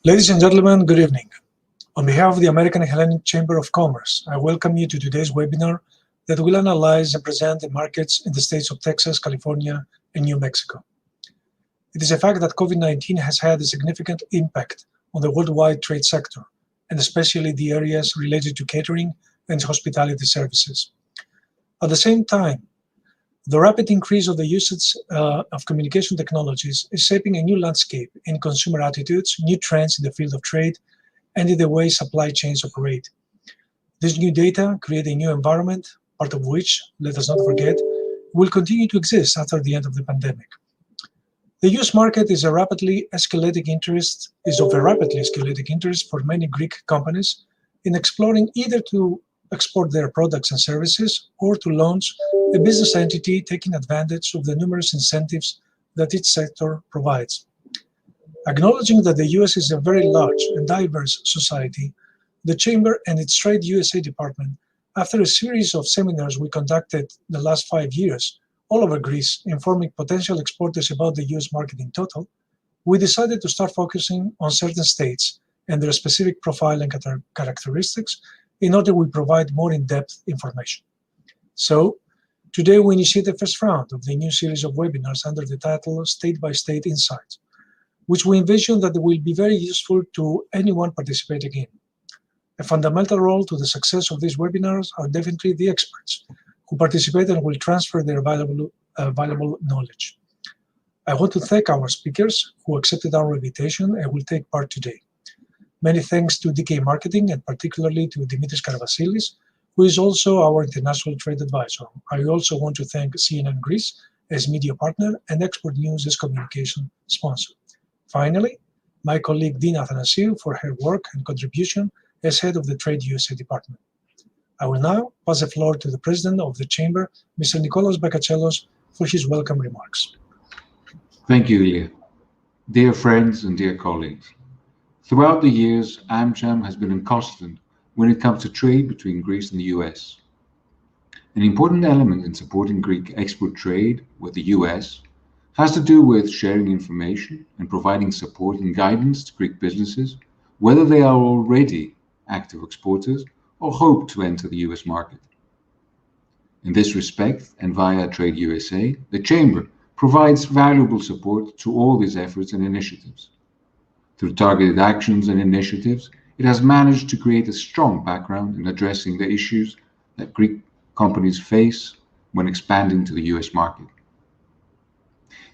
Ladies and gentlemen, good evening. On behalf of the American Hellenic Chamber of Commerce, I welcome you to today's webinar that will analyze and present the markets in the states of Texas, California, and New Mexico. It is a fact that COVID-19 has had a significant impact on the worldwide trade sector, and especially the areas related to catering and hospitality services. At the same time, the rapid increase of the usage of communication technologies is shaping a new landscape in consumer attitudes, new trends in the field of trade, and in the way supply chains operate. This new data create a new environment, part of which, let us not forget, will continue to exist after the end of the pandemic. The US market is of a rapidly escalating interest for many Greek companies in exploring either to export their products and services or to launch a business entity taking advantage of the numerous incentives that each sector provides. Acknowledging that the US is a very large and diverse society, the Chamber and its TradeUSA department, after a series of seminars we conducted the last 5 years all over Greece, informing potential exporters about the US market in total, we decided to start focusing on certain states and their specific profile and characteristics in order we provide more in-depth information. So, today we initiate the first round of the new series of webinars under the title State by State Insights, which we envision that will be very useful to anyone participating in. A fundamental role to the success of these webinars are definitely the experts who participate and will transfer their valuable knowledge. I want to thank our speakers who accepted our invitation and will take part today. Many thanks to DK Marketing and particularly to Dimitris Karvasilis, who is also our international trade advisor. I also want to thank CNN Greece as media partner and Export News as communication sponsor. Finally, my colleague Dina Athanasiou for her work and contribution as head of the TradeUSA department. I will now pass the floor to the president of the Chamber, Mr. Nikolaos Bakatselos, for his welcome remarks. Thank you, Ilya. Dear friends and dear colleagues, throughout the years, AmCham has been constant when it comes to trade between Greece and the US. An important element in supporting Greek export trade with the US has to do with sharing information and providing support and guidance to Greek businesses, whether they are already active exporters or hope to enter the US market. In this respect, and via TradeUSA, the Chamber provides valuable support to all these efforts and initiatives. Through targeted actions and initiatives, it has managed to create a strong background in addressing the issues that Greek companies face when expanding to the US market.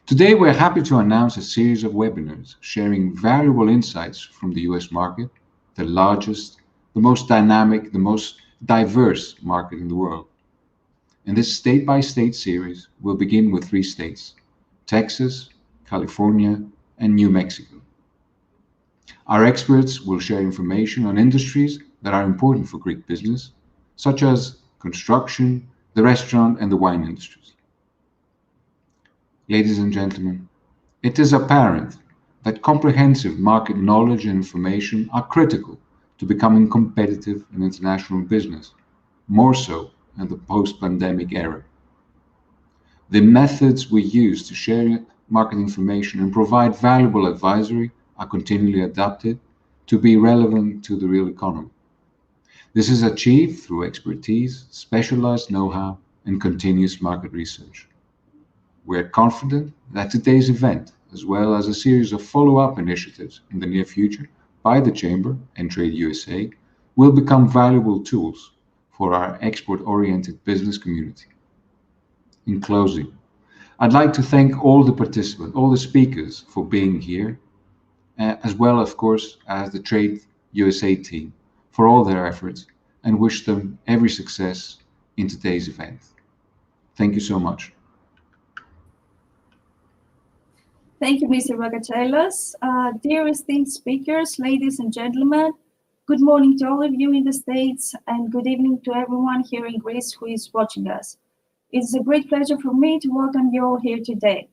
Today, we're happy to announce a series of webinars sharing valuable insights from the US market, the largest, the most dynamic, the most diverse market in the world. In this state-by-state series, we'll begin with 3 states, Texas, California, and New Mexico. Our experts will share information on industries that are important for Greek business, such as construction, the restaurant, and the wine industries. Ladies and gentlemen, it is apparent that comprehensive market knowledge and information are critical to becoming competitive in international business, more so in the post-pandemic era. The methods we use to share market information and provide valuable advisory are continually adapted to be relevant to the real economy. This is achieved through expertise, specialized know-how, and continuous market research. We are confident that today's event, as well as a series of follow-up initiatives in the near future by the Chamber and TradeUSA, will become valuable tools for our export-oriented business community. In closing, I'd like to thank all the participants, all the speakers for being here, as well, of course, as the TradeUSA team for all their efforts, and wish them every success in today's event. Thank you so much. Thank you, Mr. Bakatselos. Dear esteemed speakers, ladies and gentlemen, good morning to all of you in the States and good evening to everyone here in Greece who is watching us. It's a great pleasure for me to welcome you all here today.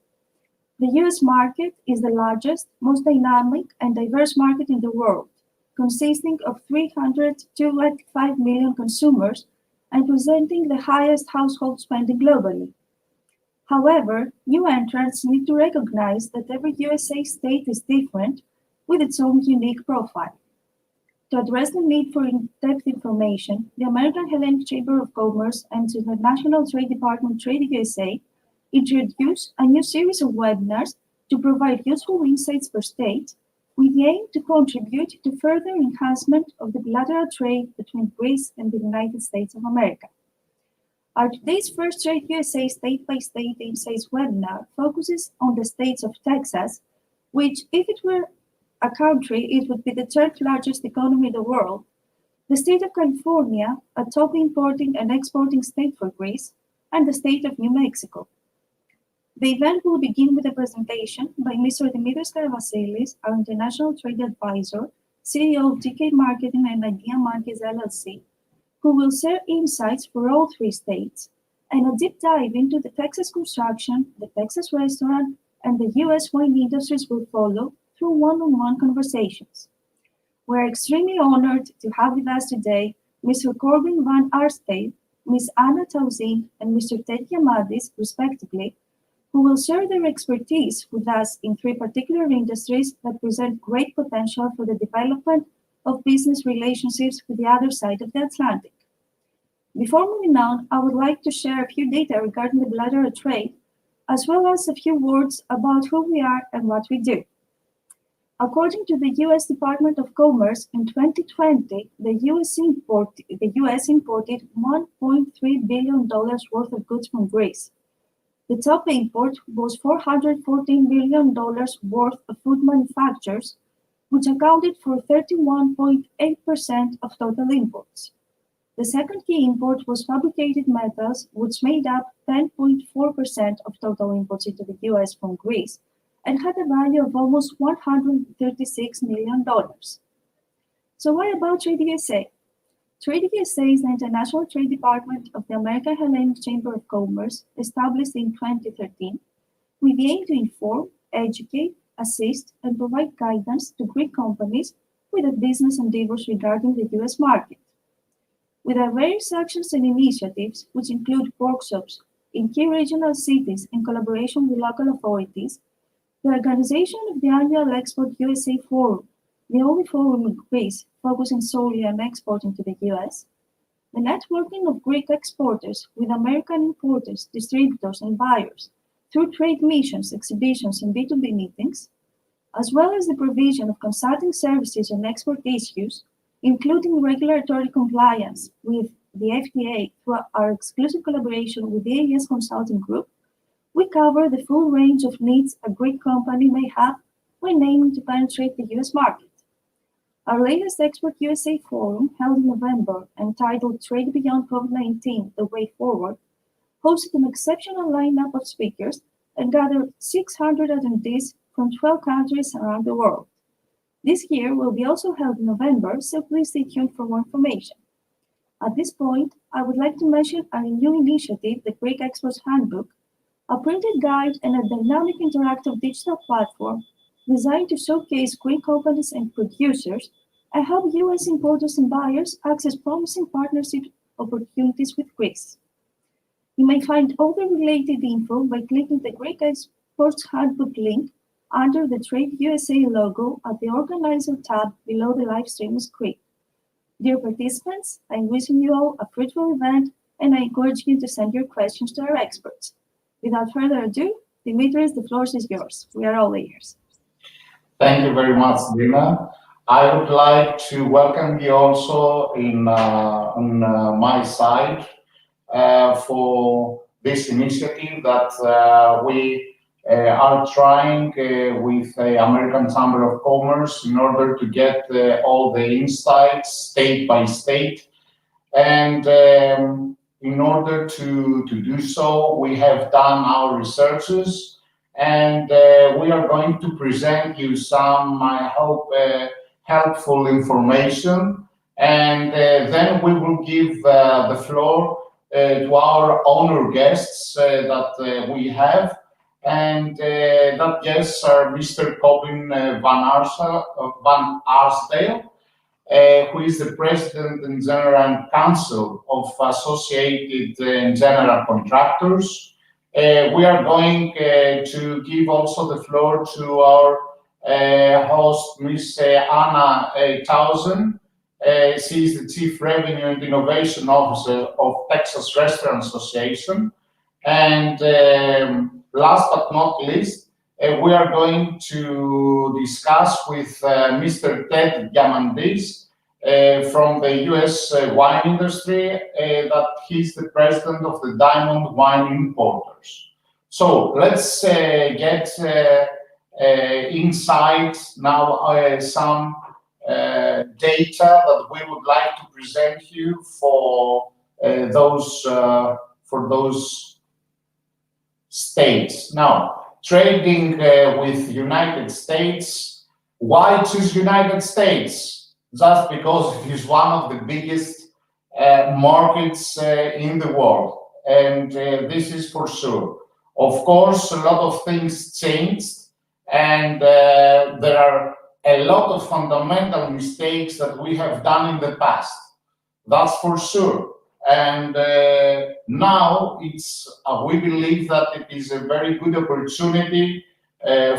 The US market is the largest, most dynamic and diverse market in the world, consisting of 325 million consumers and presenting the highest household spending globally. However, new entrants need to recognize that every USA state is different, with its own unique profile. To address the need for in-depth information, the American Hellenic Chamber of Commerce and the International Trade Department TradeUSA introduced a new series of webinars to provide useful insights per state, with the aim to contribute to further enhancement of the bilateral trade between Greece and the United States of America. Our today's first TradeUSA state-by-state insights webinar focuses on the states of Texas, which, if it were a country, it would be the third largest economy in the world, the state of California, a top importing and exporting state for Greece, and the state of New Mexico. The event will begin with a presentation by Mr. Dimitris Karavasilis, our International Trade Advisor, CEO of DK Marketing and Idea Markets LLC, who will share insights for all three states, and a deep dive into the Texas construction, the Texas restaurant, and the U.S. wine industries will follow through one-on-one conversations. We're extremely honored to have with us today Mr. Corbin Van Arsdale, Ms. Anna Tauzin, and Mr. Ted Yamadis, respectively, who will share their expertise with us in three particular industries that present great potential for the development of business relationships with the other side of the Atlantic. Before moving on, I would like to share a few data regarding the bilateral trade, as well as a few words about who we are and what we do. According to the U.S. Department of Commerce, in 2020, the U.S. imported $1.3 billion worth of goods from Greece. The top import was $414 billion worth of food manufacturers, which accounted for 31.8% of total imports. The second key import was fabricated metals, which made up 10.4% of total imports into the U.S. from Greece and had a value of almost $136 million. So why about TradeUSA? TradeUSA is the International Trade Department of the American Hellenic Chamber of Commerce, established in 2013, with the aim to inform, educate, assist, and provide guidance to Greek companies with their business endeavors regarding the U.S. market. With our various actions and initiatives, which include workshops in key regional cities in collaboration with local authorities, the organization of the annual Export USA Forum, the only forum in Greece focusing solely on exporting to the US, the networking of Greek exporters with American importers, distributors, and buyers through trade missions, exhibitions, and B2B meetings, as well as the provision of consulting services on export issues, including regulatory compliance with the FDA through our exclusive collaboration with the AES Consulting Group, we cover the full range of needs a Greek company may have when aiming to penetrate the US market. Our latest Export USA Forum, held in November, entitled Trade Beyond COVID-19, The Way Forward, hosted an exceptional lineup of speakers and gathered 600 attendees from 12 countries around the world. This year will be also held in November, so please stay tuned for more information. At this point, I would like to mention our new initiative, the Greek Exports Handbook, a printed guide and a dynamic interactive digital platform designed to showcase Greek companies and producers and help U.S. importers and buyers access promising partnership opportunities with Greece. You may find all the related info by clicking the Greek Exports Handbook link under the TradeUSA logo at the Organizer tab below the live stream screen. Dear participants, I'm wishing you all a fruitful event, and I encourage you to send your questions to our experts. Without further ado, Dimitris, the floor is yours. We are all ears. Thank you very much, Dina. I would like to welcome you also on my side for this initiative that we are trying with the American Chamber of Commerce in order to get all the insights state by state. And in order to do so, we have done our researches, and we are going to present you some, I hope, helpful information. And then we will give the floor to our honored guests that we have. And that guests are Mr. Corbin Van Arsdale, who is the President and General Counsel of Associated General Contractors. We are going to give also the floor to our host Ms. Anna Towson. She is the Chief Revenue and Innovation Officer of Texas Restaurant Association. And last but not least, we are going to discuss with Mr. Ted Diamandis from the U.S. wine industry, that he's the president of the Diamond Wine Importers. So let's get insights now, some data that we would like to present you for those states. Now, trading with United States. Why choose United States? Just because it is one of the biggest markets in the world, and this is for sure. Of course, a lot of things changed, and there are a lot of fundamental mistakes that we have done in the past. That's for sure. And now it's we believe that it is a very good opportunity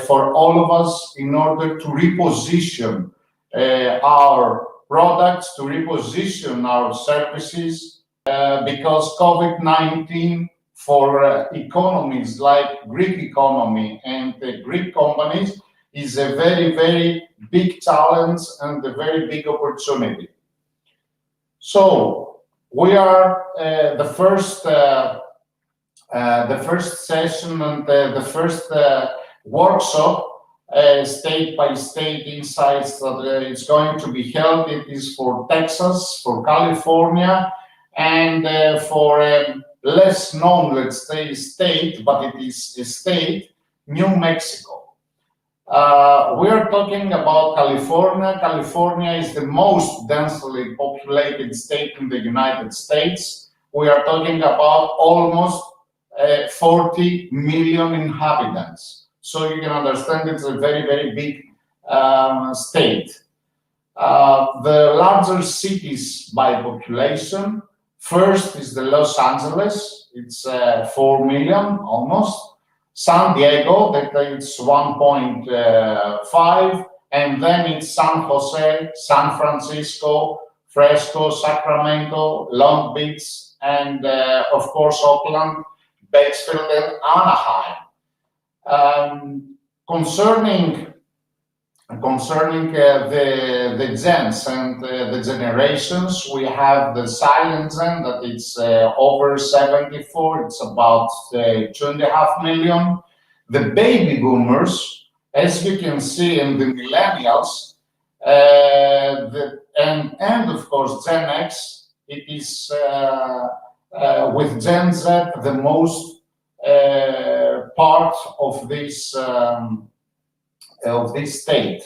for all of us in order to reposition our products, to reposition our services, because COVID-19 for economies like Greek economy and Greek companies is a very, very big challenge and a very big opportunity. So we are the first session and the first workshop, state by state insights that is going to be held. It is for Texas, for California, and for less known, let's say, state, but it is a state, New Mexico. We are talking about California. California is the most densely populated state in the United States. We are talking about almost 40 million inhabitants. So you can understand it's a very, very big state. The larger cities by population, first is the Los Angeles, it's 4 million almost. San Diego, that it's 1.5, and then it's San Jose, San Francisco, Fresco, Sacramento, Long Beach, and of course Oakland, Batesville, and Anaheim. Concerning the gens and the generations, we have the silent gen that it's over 74. It's about 2.5 million. The baby boomers, as you can see, and the millennials, and of course Gen X. It is with Gen Z the most part of this state.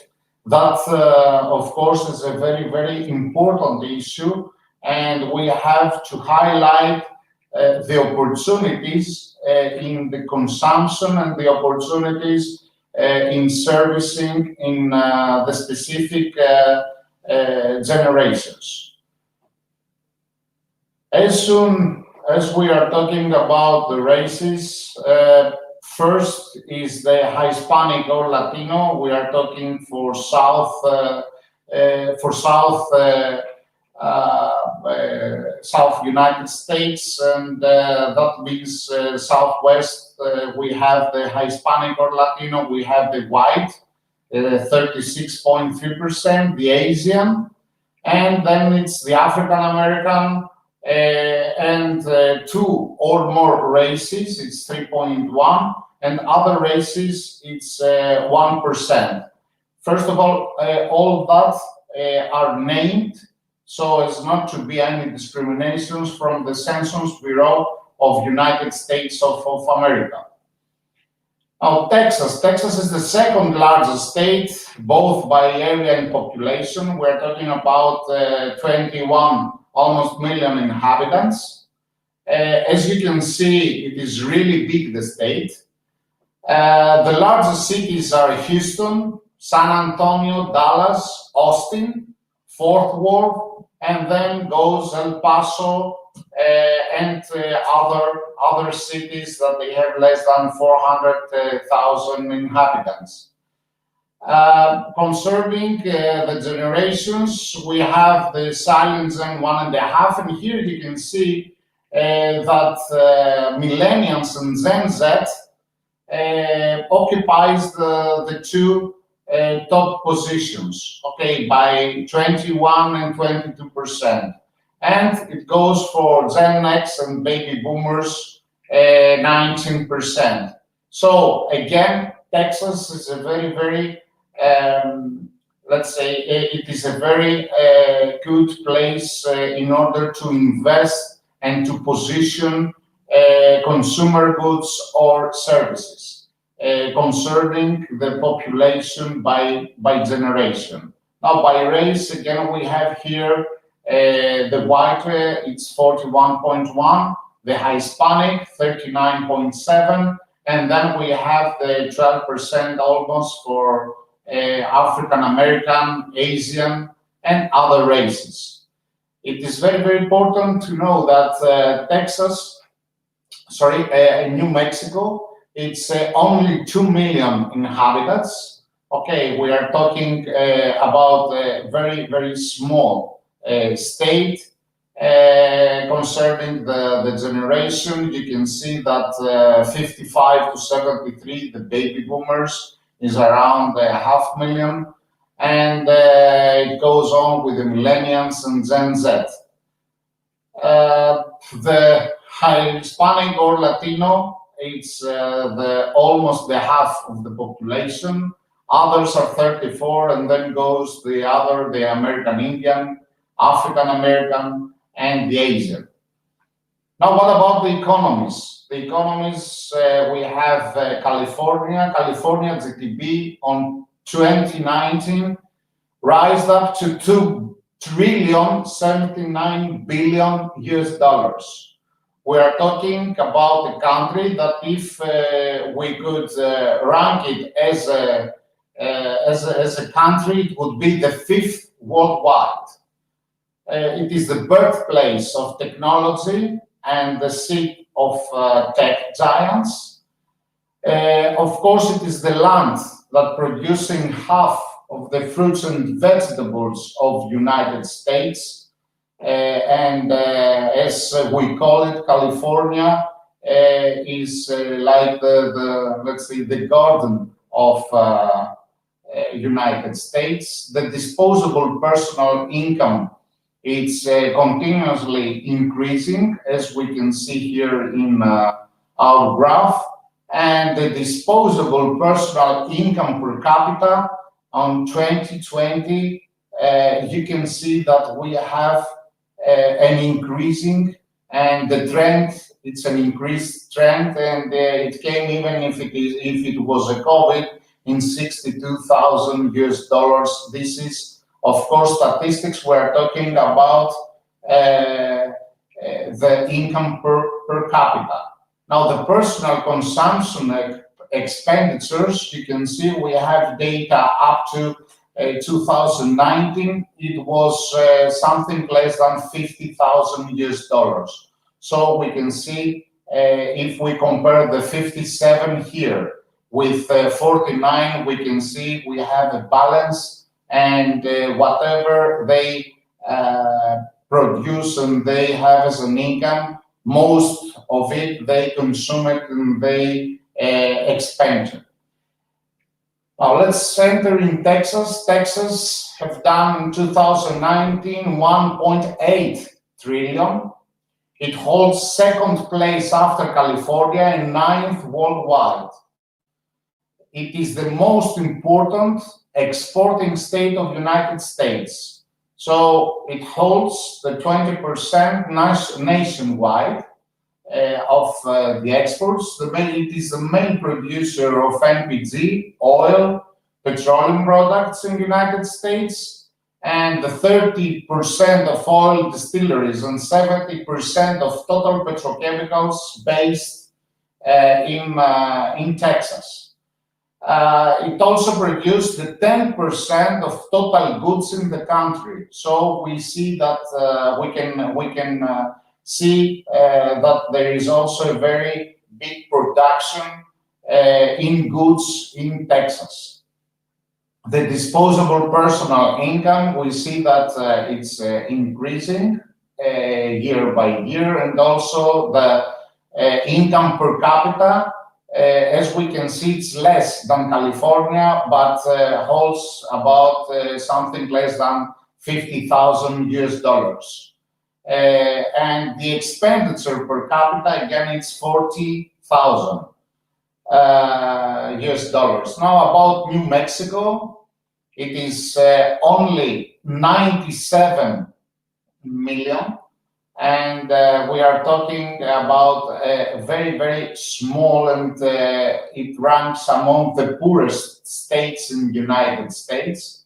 That, of course, is a very, very important issue, and we have to highlight the opportunities in the consumption and the opportunities in servicing in the specific generations. As soon as we are talking about the races, first is the Hispanic or Latino. We are talking for South United States, and that means Southwest. We have the Hispanic or Latino. We have the white, 36.3%, the Asian, and then it's the African American, and 2 or more races, it's 3.1, and other races, it's 1%. First of all that are named so as not to be any discriminations from the Census Bureau of United States of America. Now, Texas is the second largest state, both by area and population. We're talking about 21 almost million inhabitants. As you can see, it is really big, the state. The largest cities are Houston, San Antonio, Dallas, Austin, Fort Worth, and then goes El Paso and other cities that they have less than 400,000 inhabitants. Concerning the generations, we have the silent Gen 1.5, and here you can see that millennials and Gen Z occupies the two top positions, okay, by 21 and 22%. And it goes for Gen X and baby boomers, 19%. So again, Texas is a very, very, let's say, it is a very good place in order to invest and to position consumer goods or services concerning the population by generation. Now, by race, again, we have here the white, it's 41.1, the Hispanic, 39.7, and then we have the 12% almost for African American, Asian, and other races. It is very, very important to know that New Mexico, it's only 2 million inhabitants. Okay, we are talking about a very, very small state. Concerning the generation, you can see that 55 to 73, the baby boomers, is around 500,000, and it goes on with the millennials and Gen Z. The Hispanic or Latino, it's almost the half of the population. Others are 34, and then goes the American Indian, African American, and the Asian. Now, what about the economies? The economies, we have California GDP on 2019 rised up to $2.79 trillion US. We are talking about a country that, if we could rank it as a country, it would be the 5th worldwide. It is the birthplace of technology and the seat of tech giants. Of course, it is the land that producing half of the fruits and vegetables of United States. And as we call it, California is like let's say, the garden of United States. The disposable personal income, it's continuously increasing, as we can see here in our graph. And the disposable personal income per capita on 2020, you can see that we have an increasing, and the trend, it's an increased trend, and it came, even if it was a COVID, in $62,000 US. This is, of course, statistics. We're talking about the income per capita. Now, the personal consumption expenditures, you can see we have data up to 2019. It was something less than $50,000 US. So we can see, if we compare the 57 here with 49, we can see we have a balance, and whatever they produce and they have as an income, most of it they consume it and they expend. Now let's enter in Texas. Texas have done in 2019 $1.8 trillion. It holds second place after California and 9th worldwide. It is the most important exporting state of United States. So it holds the 20% nationwide of the exports. It is the main producer of NPG, oil, petroleum products in the United States, and the 30% of oil distilleries and 70% of total petrochemicals based in Texas. It also produced the 10% of total goods in the country. So we see that we can see that there is also a very big production in goods in Texas. the disposable personal income, we see that it's increasing year by year, and also the income per capita, as we can see, it's less than California, but holds about something less than $50,000. And the expenditure per capita, again, it's $40,000. US dollars. Now about New Mexico, it is only 97 million, and we are talking about a very, very small, and it ranks among the poorest states in the United States.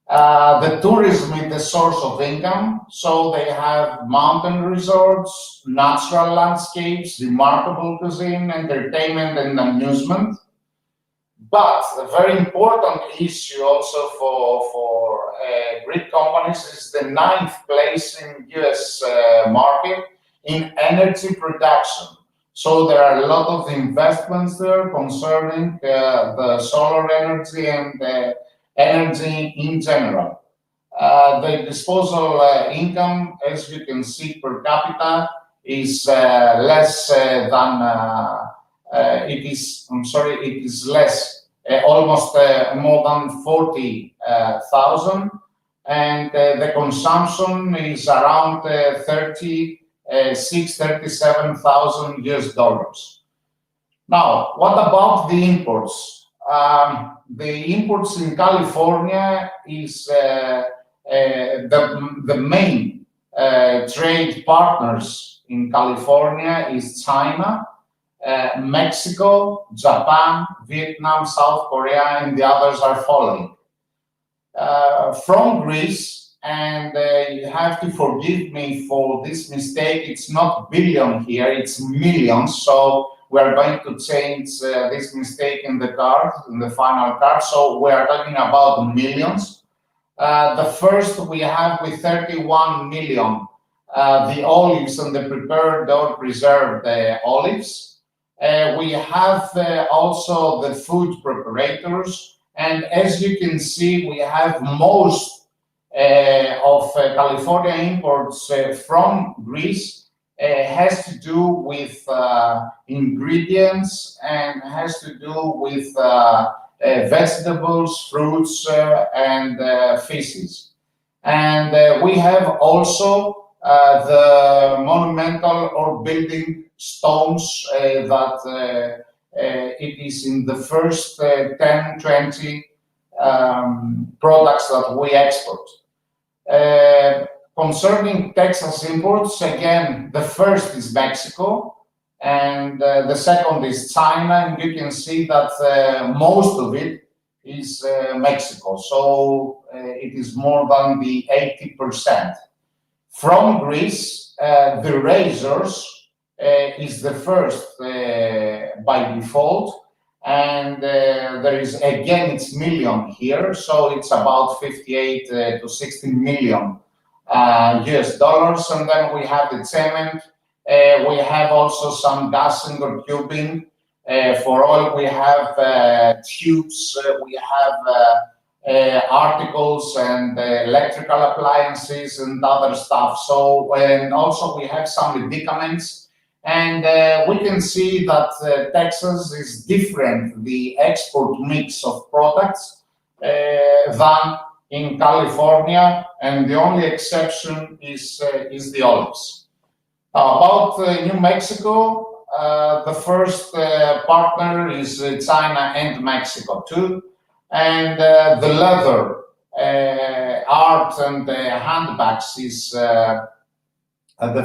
The tourism is the source of income, so they have mountain resorts, natural landscapes, remarkable cuisine, entertainment, and amusement. But a very important issue also for Greek companies is the 9th place in US market in energy production. So there are a lot of investments there concerning the solar energy and energy in general. The disposal income, as you can see, per capita is less than, it is less, almost more than 40,000, and the consumption is around 37,000 US dollars. Now, what about the imports? The imports in California is the main trade partners in California is China, Mexico, Japan, Vietnam, South Korea, and the others are following. From Greece, and you have to forgive me for this mistake, it's not billion here, it's millions, so we are going to change this mistake in the card, in the final card. So we are talking about millions. The first we have with 31 million, the olives and the prepared or preserved olives. We have also the food preparators. And as you can see, we have most of California imports from Greece. Has to do with ingredients and has to do with vegetables, fruits, and fishes. And we have also the monumental or building stones that it is in the first 10, 20 products that we export. Concerning Texas imports, again, the first is Mexico, and the second is China, and you can see that most of it is Mexico, so it is more than the 80%. From Greece, the razors is the first by default, and there is, again, it's million here, so it's about 58 to 60 million US dollars, and then we have the cement. We have also some gassing or tubing. For oil, we have tubes. We have articles and electrical appliances and other stuff. So, and also we have some medicaments. And we can see that Texas is different, the export mix of products, than in California, and the only exception is the olives. About New Mexico, the first partner is China and Mexico too, and the leather, art and handbags is the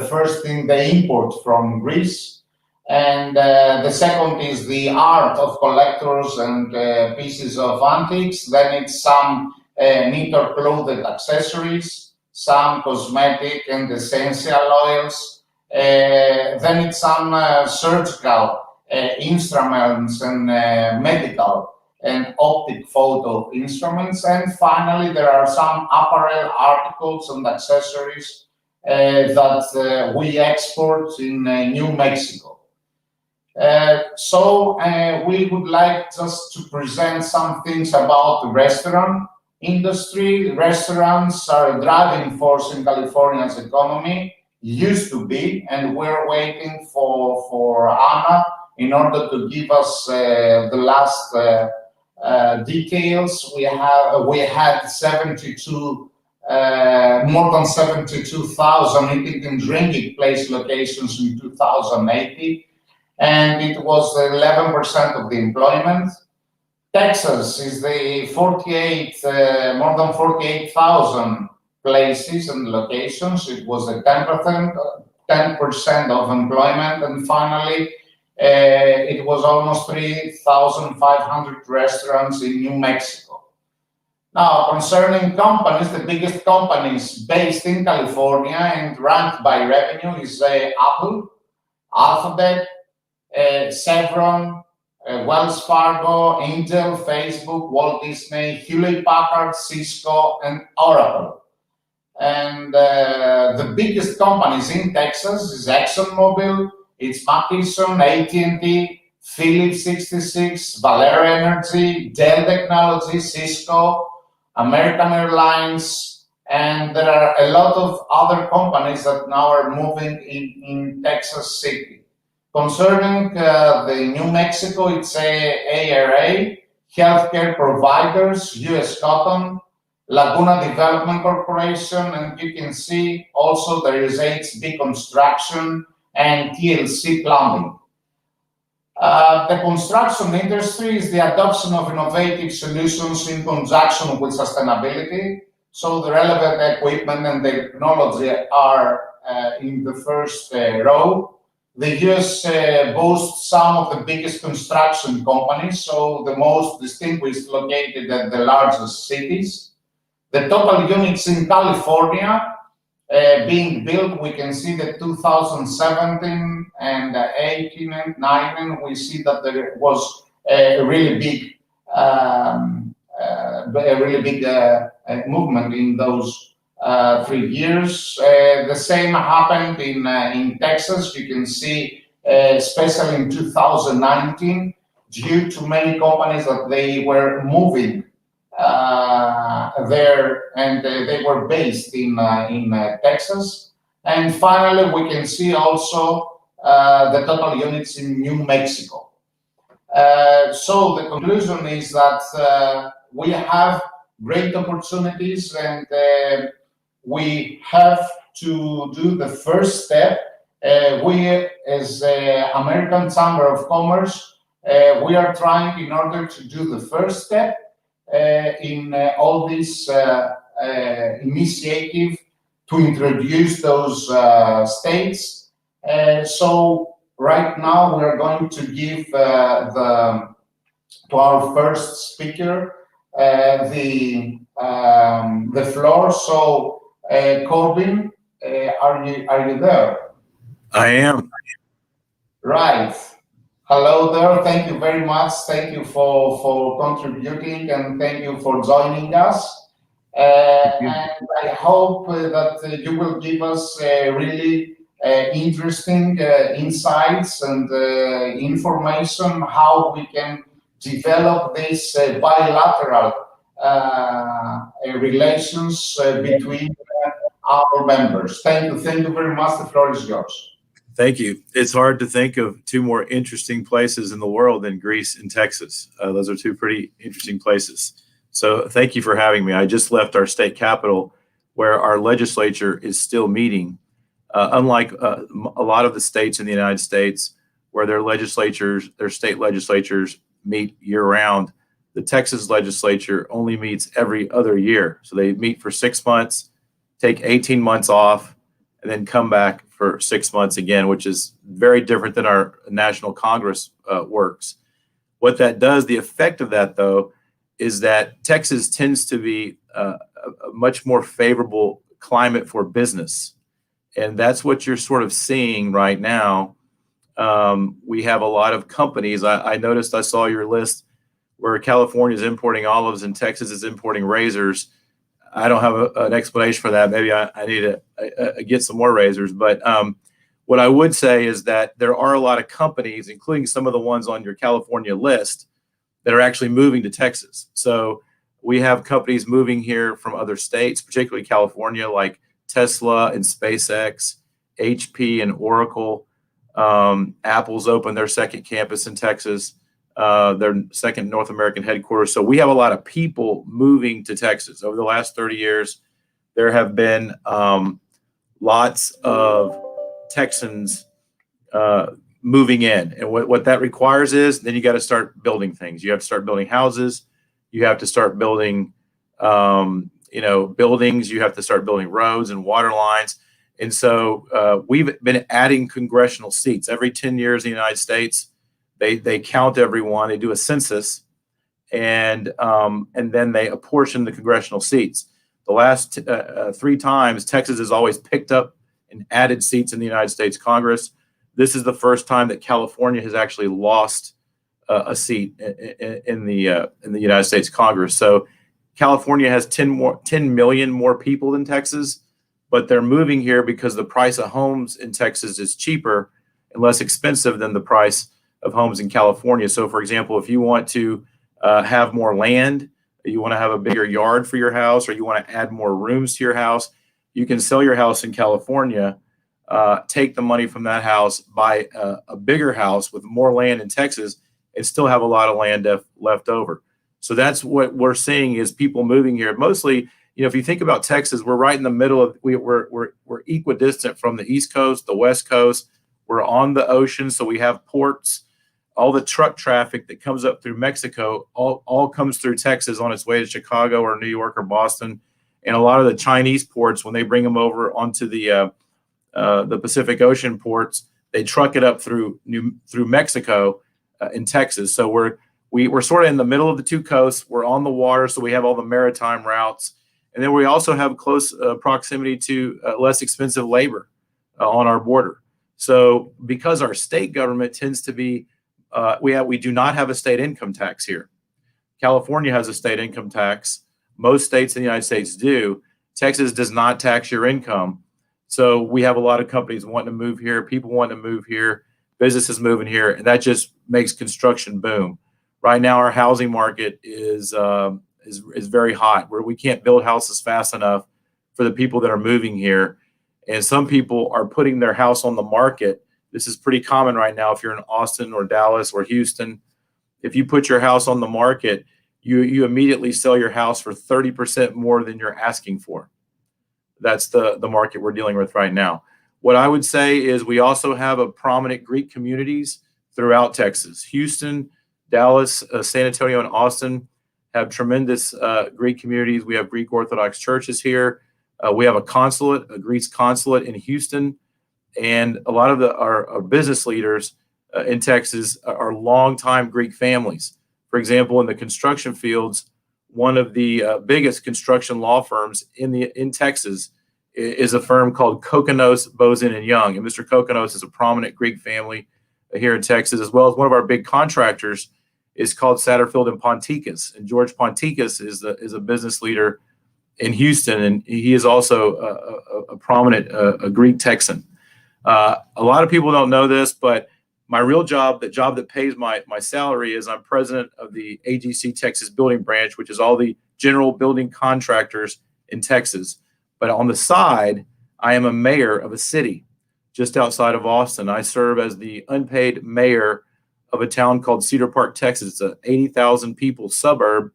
first thing they import from Greece, and the second is the art of collectors and pieces of antiques. Then it's some knit or clothed accessories, some cosmetic and essential oils. Then it's some surgical instruments and medical and optic photo instruments. And finally, there are some apparel articles and accessories that we export in New Mexico. We would like just to present some things about the restaurant industry. Restaurants are a driving force in California's economy, used to be, and we're waiting for Anna in order to give us the last details. We had 72 more than 72,000 eating and drinking place locations in 2018, and it was 11% of the employment. Texas is the more than 48,000 places and locations. It was a 10% of employment, and finally, it was almost 3,500 restaurants in New Mexico. Now, concerning companies, the biggest companies based in California and ranked by revenue is Apple, Alphabet, Chevron, Wells Fargo, Intel, Facebook, Walt Disney, Hewlett-Packard, Cisco, and Oracle. And the biggest companies in Texas is ExxonMobil, it's Mackison, AT&T, Phillips 66, Valero Energy, Dell Technologies, Cisco, American Airlines, and there are a lot of other companies that now are moving in Texas City. Concerning the New Mexico, it's ARA, Healthcare Providers, US Cotton, Laguna Development Corporation, and you can see also there is HB Construction and TLC Plumbing. The construction industry is the adoption of innovative solutions in conjunction with sustainability. So the relevant equipment and technology are in the first row. The US boasts some of the biggest construction companies, so the most distinguished located at the largest cities. The total units in California being built, we can see that 2017 and 18 and 19, we see that there was a really big movement in those 3 years. The same happened in Texas. You can see, especially in 2019, due to many companies that they were moving there, and they were based in Texas. And finally, we can see also the total units in New Mexico. So the conclusion is that we have great opportunities, and we have to do the first step. We, as American Chamber of Commerce, we are trying in order to do the first step in all this initiative to introduce those states. So right now we are going to give to our first speaker the floor. So Corbin, are you there? I am. Right. Hello there. Thank you very much. Thank you for contributing, and thank you for joining us. And I hope that you will give us really interesting insights and information how we can develop this bilateral relations between our members. Thank you very much. The floor is yours. Thank you. It's hard to think of two more interesting places in the world than Greece and Texas. Those are two pretty interesting places. So thank you for having me. I just left our state capital where our legislature is still meeting. Unlike a lot of the states in the United States where their state legislatures meet year round, the Texas legislature only meets every other year. So they meet for 6 months, take 18 months off, and then come back for 6 months again, which is very different than our National Congress works. What that does, the effect of that, though, is that Texas tends to be a much more favorable climate for business. And that's what you're sort of seeing right now. We have a lot of companies. I noticed, I saw your list where California is importing olives and Texas is importing razors. I don't have an explanation for that. Maybe I need to get some more razors. But What I would say is that there are a lot of companies, including some of the ones on your California list, that are actually moving to Texas. So we have companies moving here from other states, particularly California, like Tesla and SpaceX, HP and Oracle. Apple's opened their second campus in Texas, their second North American headquarters. So we have a lot of people moving to Texas. Over the last 30 years, there have been lots of Texans moving in. And what that requires is then you got to start building things. You have to start building houses. You have to start building, buildings. You have to start building roads and water lines. And so we've been adding congressional seats. Every 10 years in the United States, they count everyone. They do a census, and then they apportion the congressional seats. The last 3 times, Texas has always picked up and added seats in the United States Congress. This is the first time that California has actually lost a seat in the United States Congress. So California has 10 million more people than Texas, but they're moving here because the price of homes in Texas is cheaper and less expensive than the price of homes in California. So, for example, if you want to have more land, you want to have a bigger yard for your house, or you want to add more rooms to your house, you can sell your house in California, take the money from that house, buy a bigger house with more land in Texas, and still have a lot of land left over. So that's what we're seeing is people moving here. Mostly, if you think about Texas, we're right in the middle of, we're equidistant from the East Coast, the West Coast. We're on the ocean, so we have ports. All the truck traffic that comes up through Mexico all comes through Texas on its way to Chicago or New York or Boston. And a lot of the Chinese ports, when they bring them over onto the Pacific Ocean ports, they truck it up through Mexico in Texas. So we're sort of in the middle of the two coasts. We're on the water, so we have all the maritime routes. And then we also have close proximity to less expensive labor on our border. So because our state government tends to be, we do not have a state income tax here. California has a state income tax. Most states in the United States do. Texas does not tax your income. So we have a lot of companies wanting to move here, people wanting to move here, businesses moving here, and that just makes construction boom. Right now, our housing market is very hot, where we can't build houses fast enough for the people that are moving here. And some people are putting their house on the market. This is pretty common right now. If you're in Austin or Dallas or Houston, if you put your house on the market, you immediately sell your house for 30% more than you're asking for. That's the market we're dealing with right now. What I would say is we also have a prominent Greek communities throughout Texas. Houston, Dallas, San Antonio, and Austin have tremendous Greek communities. We have Greek Orthodox churches here. We have a Greek consulate in Houston. And a lot of our business leaders in Texas are longtime Greek families. For example, in the construction fields, one of the biggest construction law firms in Texas is a firm called Coca-Cola, Bosin & Young. And Mr. Coca-Cola is a prominent Greek family here in Texas, as well as one of our big contractors is called Satterfield and Ponticus. And George Ponticus is a business leader in Houston, and he is also a prominent Greek Texan. A lot of people don't know this, but my real job, the job that pays my salary, is I'm president of the AGC Texas Building Branch, which is all the general building contractors in Texas. But on the side, I am a mayor of a city just outside of Austin. I serve as the unpaid mayor of a town called Cedar Park, Texas. It's an 80,000 people suburb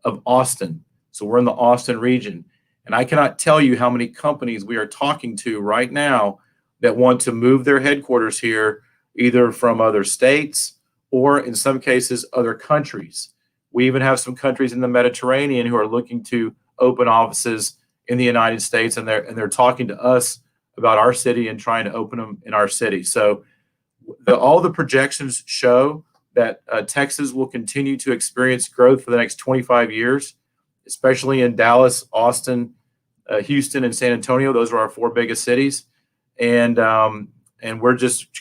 of Austin. So we're in the Austin region. And I cannot tell you how many companies we are talking to right now that want to move their headquarters here, either from other states or in some cases other countries. We even have some countries in the Mediterranean who are looking to open offices in the United States, and they're talking to us about our city and trying to open them in our city. So all the projections show that Texas will continue to experience growth for the next 25 years, especially in Dallas, Austin, Houston, and San Antonio. Those are our 4 biggest cities. And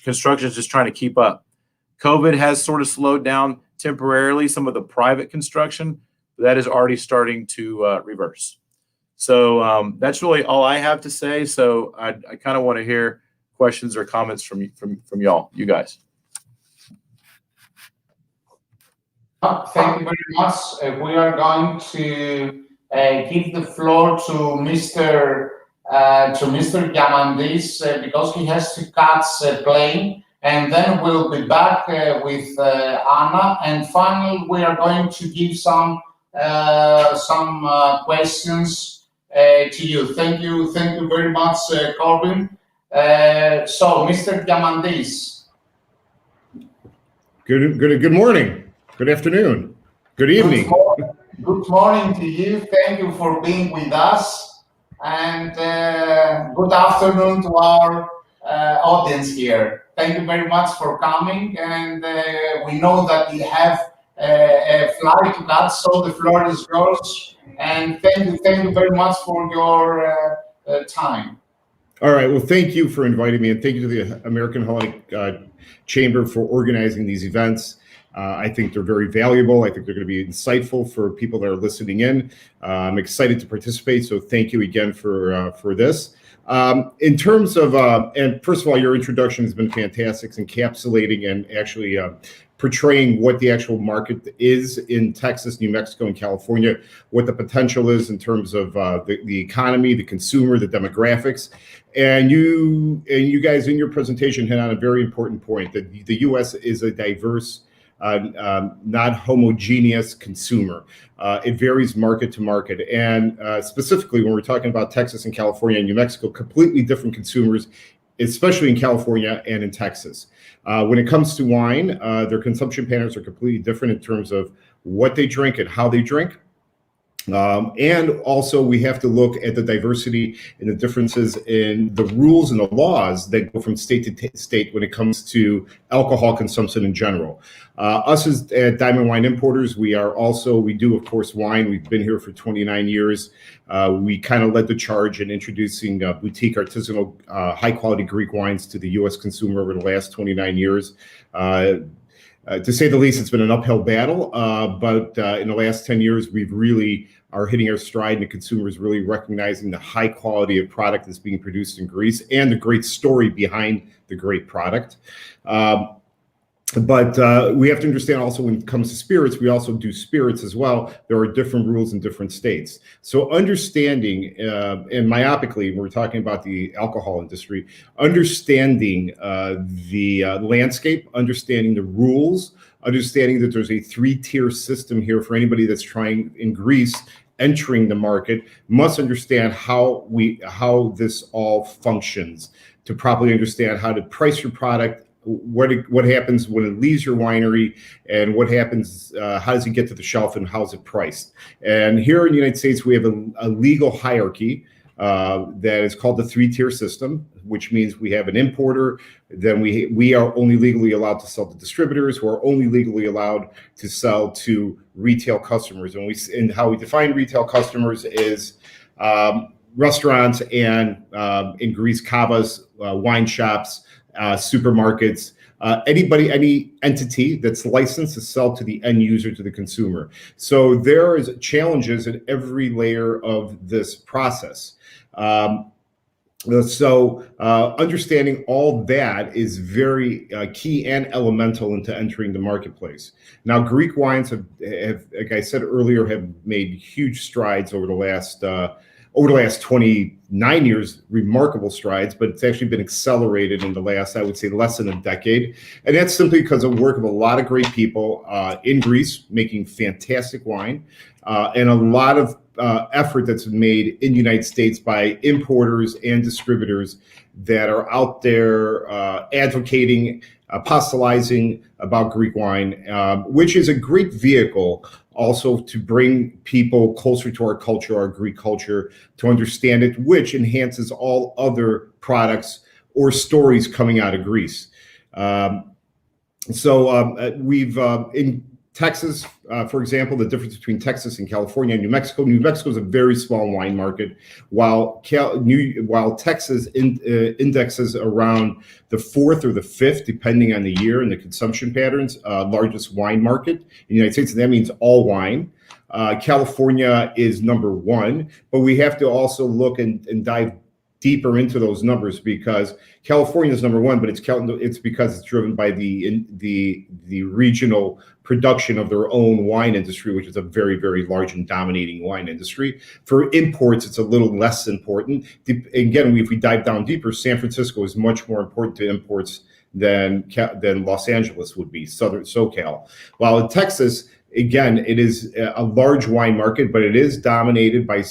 construction is just trying to keep up. COVID has sort of slowed down temporarily some of the private construction, but that is already starting to reverse. So that's really all I have to say. So I kind of want to hear questions or comments from y'all, you guys. Thank you very much. We are going to give the floor to Mr. Diamandis because he has to catch a plane, and then we'll be back with Anna. And finally, we are going to give some questions to you. Thank you very much, Corbin. So, Mr. Diamandis. Good morning. Good afternoon. Good evening. Good morning to you. Thank you for being with us. And good afternoon to our audience here. Thank you very much for coming. And we know that you have a flight to catch, so the floor is yours. And thank you very much for your time. All right. Well, thank you for inviting me, and thank you to the American Hellenic Chamber for organizing these events. I think they're very valuable. I think they're going to be insightful for people that are listening in. I'm excited to participate, so thank you again for this. In terms of, and first of all, your introduction has been fantastic, encapsulating and actually portraying what the actual market is in Texas, New Mexico, and California, what the potential is in terms of the economy, the consumer, the demographics. And you guys in your presentation hit on a very important point, that the U.S. is a diverse, not homogeneous consumer. It varies market to market. And specifically, when we're talking about Texas and California and New Mexico, completely different consumers, especially in California and in Texas. When it comes to wine, their consumption patterns are completely different in terms of what they drink and how they drink. And also we have to look at the diversity and the differences in the rules and the laws that go from state to state when it comes to alcohol consumption in general. Us as Diamond Wine Importers, we do of course wine. We've been here for 29 years. We kind of led the charge in introducing boutique artisanal high quality Greek wines to the US consumer over the last 29 years. To say the least, it's been an uphill battle, but in the last 10 years, we've really are hitting our stride, and the consumer is really recognizing the high quality of product that's being produced in Greece and the great story behind the great product. But we have to understand also when it comes to spirits, we also do spirits as well. There are different rules in different states. So understanding, and myopically, we're talking about the alcohol industry, understanding the landscape, understanding the rules, understanding that there's a 3-tier system here for anybody that's trying in Greece, entering the market, must understand how this all functions, to properly understand how to price your product, what happens when it leaves your winery, and what happens, how does it get to the shelf, and how's it priced. And here in the United States, we have a legal hierarchy that is called the 3-tier system, which means we have an importer, then we are only legally allowed to sell to distributors, who are only legally allowed to sell to retail customers. And how we define retail customers is restaurants and in Greece, kavas, wine shops, supermarkets, any entity that's licensed to sell to the end user, to the consumer. So there is challenges in every layer of this process. So understanding all that is very key and elemental into entering the marketplace. Now, Greek wines have, like I said earlier, have made huge strides over the last 29 years, remarkable strides, but it's actually been accelerated in the last, I would say, less than a decade. And that's simply because of the work of a lot of great people in Greece making fantastic wine, and a lot of effort that's been made in the United States by importers and distributors that are out there advocating, apostolizing about Greek wine, which is a great vehicle also to bring people closer to our culture, our Greek culture, to understand it, which enhances all other products or stories coming out of Greece. We've in Texas, for example, the difference between Texas and California and New Mexico. New Mexico is a very small wine market, while Texas indexes around the 4th or the 5th, depending on the year and the consumption patterns, largest wine market in the United States. And that means all wine. California is number 1, but we have to also look and dive deeper into those numbers, because California is number one, but it's because it's driven by the regional production of their own wine industry, which is a very, very large and dominating wine industry. For imports, it's a little less important. Again, if we dive down deeper, San Francisco is much more important to imports than Los Angeles would be, Southern SoCal. While in Texas, again, it is a large wine market, but it is dominated by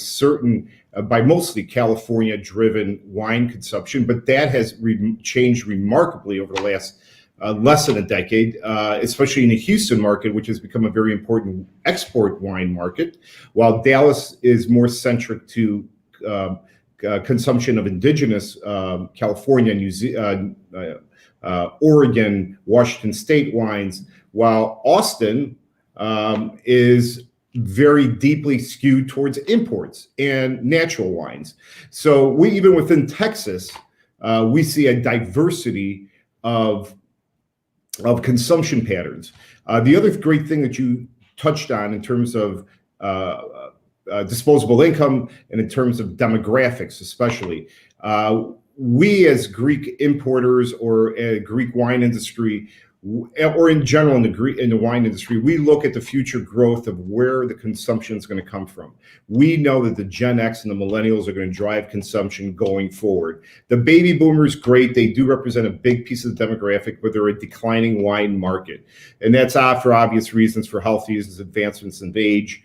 by mostly California-driven wine consumption. But that has changed remarkably over the last less than a decade, especially in the Houston market, which has become a very important export wine market, while Dallas is more centric to consumption of indigenous California, Oregon, Washington State wines, while Austin is very deeply skewed towards imports and natural wines. So even within Texas, we see a diversity of consumption patterns. The other great thing that you touched on in terms of disposable income and in terms of demographics, especially, we as Greek importers or a Greek wine industry, or in general in the wine industry, we look at the future growth of where the consumption is going to come from. We know that the Gen X and the millennials are going to drive consumption going forward. The baby boomers, great, they do represent a big piece of the demographic, but they're a declining wine market. And that's for obvious reasons, for health reasons, advancements in age.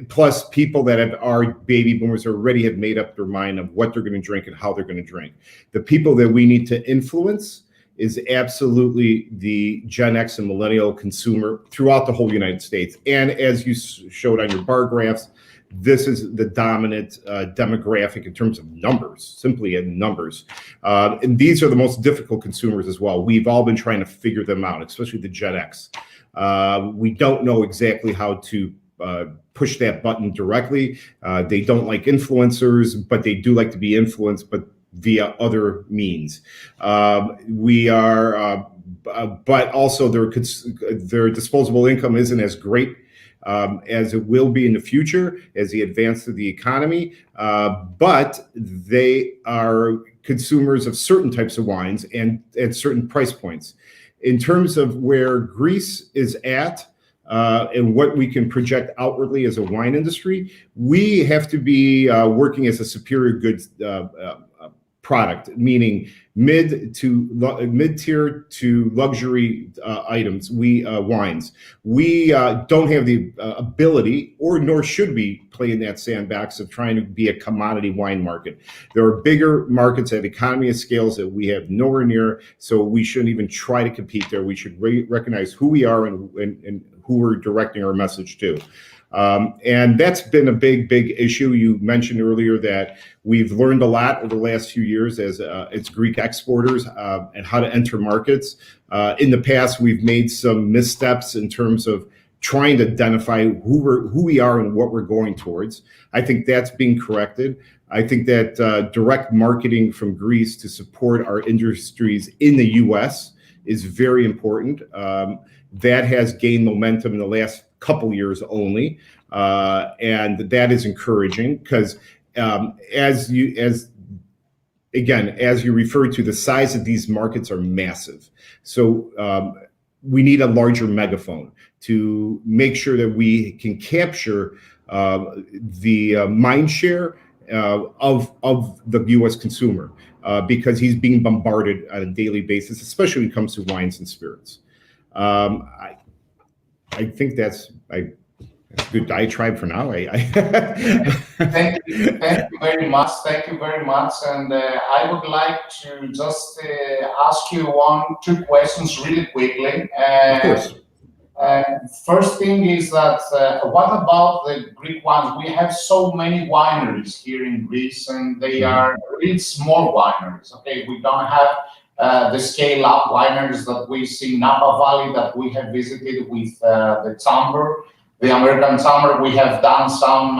Plus people that are baby boomers already have made up their mind of what they're going to drink and how they're going to drink. The people that we need to influence is absolutely the Gen X and millennial consumer throughout the whole United States. And as you showed on your bar graphs, this is the dominant demographic in terms of numbers, simply in numbers. And these are the most difficult consumers as well. We've all been trying to figure them out, especially the Gen X. We don't know exactly how to push that button directly. They don't like influencers, but they do like to be influenced, but via other means. But also their disposable income isn't as great as it will be in the future as they advance through the economy. But they are consumers of certain types of wines and at certain price points. In terms of where Greece is at, and what we can project outwardly as a wine industry, we have to be working as a superior goods product, meaning mid-tier to luxury items. Wines. We don't have the ability, or nor should we play in that sandbox of trying to be a commodity wine market. There are bigger markets at economy of scales that we have nowhere near, so we shouldn't even try to compete there. We should recognize who we are and who we're directing our message to. And that's been a big issue. You mentioned earlier that we've learned a lot over the last few years as Greek exporters and how to enter markets. In the past, we've made some missteps in terms of trying to identify who we are and what we're going towards. I think that's being corrected. I think that direct marketing from Greece to support our industries in the U.S. is very important. That has gained momentum in the last couple years only, and that is encouraging because as you referred to, the size of these markets are massive. So we need a larger megaphone to make sure that we can capture the mind share of the U.S. consumer because he's being bombarded on a daily basis, especially when it comes to wines and spirits. I think that's a good diatribe for now. Thank you very much. Thank you very much. And I would like to just ask you two questions really quickly. Of course. First thing is that what about the Greek wines? We have so many wineries here in Greece, and they are really small wineries. Okay, we don't have the scale-up wineries that we see in Napa Valley that we have visited with the Chamber, the American Chamber. We have done some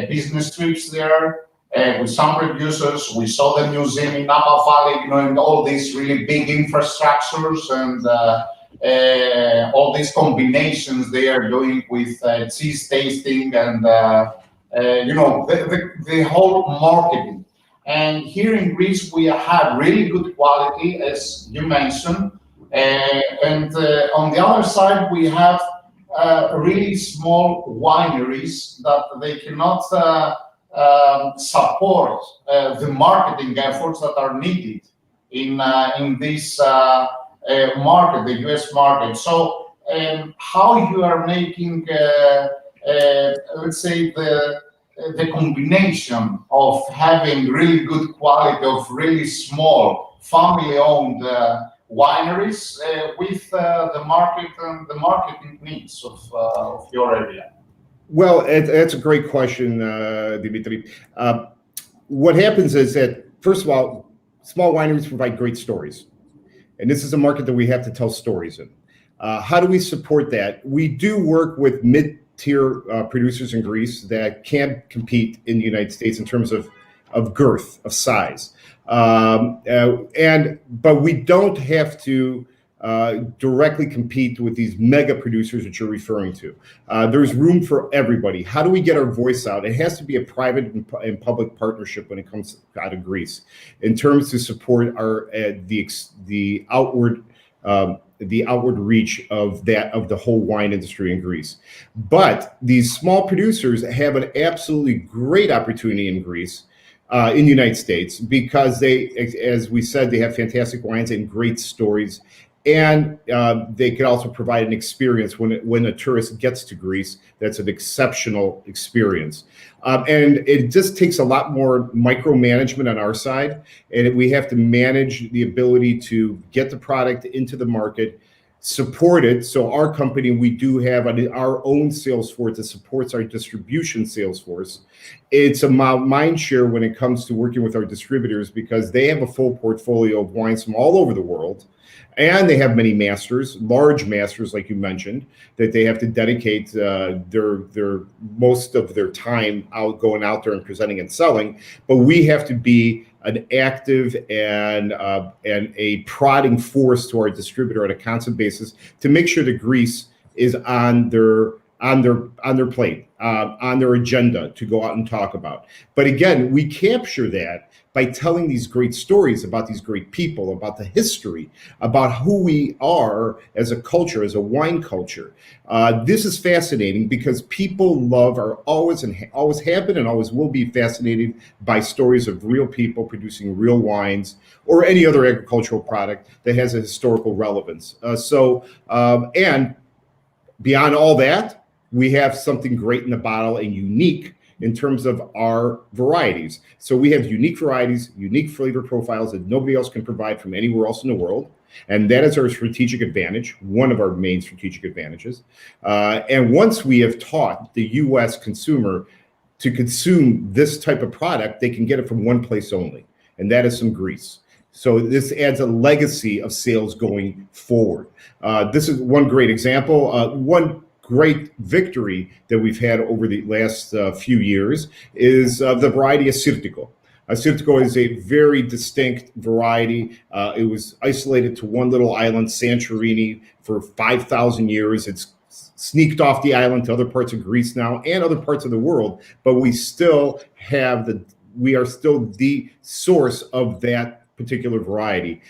business trips there with some producers. We saw the museum in Napa Valley, and all these really big infrastructures and all these combinations they are doing with cheese tasting and the whole marketing. And here in Greece, we have really good quality, as you mentioned. And on the other side, we have really small wineries that they cannot support the marketing efforts that are needed in this market, the US market. So how you are making, let's say, the combination of having really good quality of really small family-owned wineries with the market and the marketing needs of your area? Well, that's a great question, Dimitri. What happens is that, first of all, small wineries provide great stories. And this is a market that we have to tell stories in. How do we support that? We do work with mid-tier producers in Greece that can compete in the United States in terms of girth, of size. But we don't have to directly compete with these mega producers that you're referring to. There's room for everybody. How do we get our voice out? It has to be a private and public partnership when it comes out of Greece, in terms to support our the outward reach of the whole wine industry in Greece. But these small producers have an absolutely great opportunity in Greece. In the United States, because they, as we said, they have fantastic wines and great stories, and they could also provide an experience when a tourist gets to Greece that's an exceptional experience. And it just takes a lot more micromanagement on our side, and we have to manage the ability to get the product into the market, support it. So our company, we do have our own sales force that supports our distribution sales force. It's a mind share when it comes to working with our distributors, because they have a full portfolio of wines from all over the world. And they have many masters, large masters, like you mentioned, that they have to dedicate their most of their time going out there and presenting and selling. But we have to be an active and a prodding force to our distributor on a constant basis to make sure that Greece is on their plate, on their agenda to go out and talk about. But again, we capture that by telling these great stories about these great people, about the history, about who we are as a culture, as a wine culture. This is fascinating because people are always have been and always will be fascinated by stories of real people producing real wines or any other agricultural product that has a historical relevance. And beyond all that, we have something great in the bottle and unique in terms of our varieties. So we have unique varieties, unique flavor profiles that nobody else can provide from anywhere else in the world. And that is our strategic advantage, one of our main strategic advantages. And once we have taught the US consumer to consume this type of product, they can get it from one place only, and that is from Greece. So this adds a legacy of sales going forward. This is one great example. One great victory that we've had over the last few years is the variety of Sirtiko. Sirtiko is a very distinct variety. It was isolated to one little island, Santorini, for 5,000 years. It's sneaked off the island to other parts of Greece now and other parts of the world, but we are still the source of that particular variety.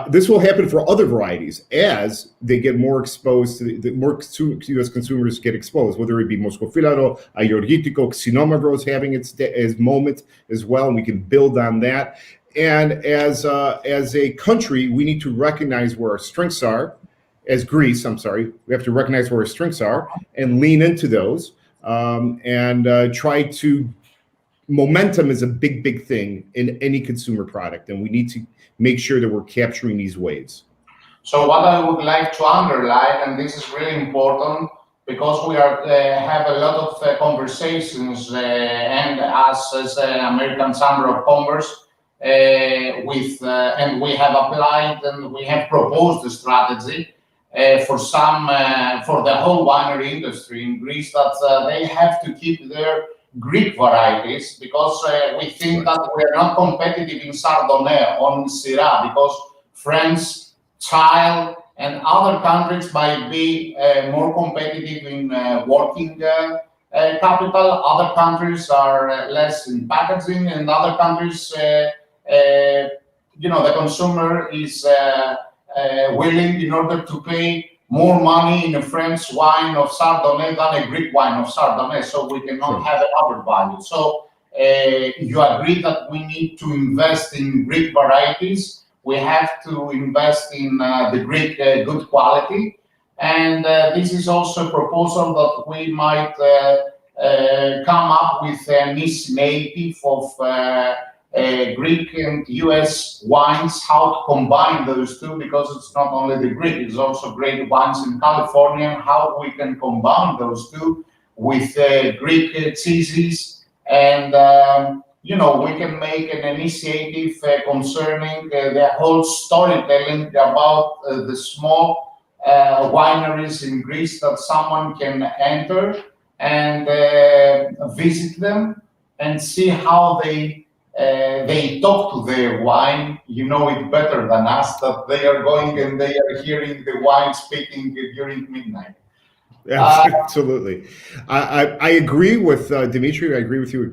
This will happen for other varieties as they get more exposed to more US consumers get exposed, whether it be Moscofilado, Ayorgitiko, Xinomavro is having its moment as well, and we can build on that. And as a country, we need to recognize where our strengths are. As Greece, we have to recognize where our strengths are and lean into those, and try to. Momentum is a big thing in any consumer product, and we need to make sure that we're capturing these waves. So what I would like to underline, and this is really important, because we have a lot of conversations, and us as the American Chamber of Commerce, and we have applied and we have proposed a strategy for the whole winery industry in Greece that they have to keep their Greek varieties, because we think that we are not competitive in Chardonnay or in Syrah, because France, Chile, and other countries might be more competitive in working capital. Other countries are less in packaging, and other countries, the consumer is willing in order to pay more money in a French wine of Chardonnay than a Greek wine of Chardonnay, so we cannot have an overvalue. So you agree that we need to invest in Greek varieties. We have to invest in the Greek good quality. And this is also a proposal that we might come up with an initiative of Greek and US wines, how to combine those two, because it's not only the Greek, it's also great wines in California, and how we can combine those two with Greek cheeses. And, we can make an initiative concerning the whole storytelling about the small wineries in Greece that someone can enter and visit them and see how they talk to their wine. You know it better than us, that they are going and they are hearing the wine speaking during midnight. Absolutely. I agree with Dimitri. I agree with you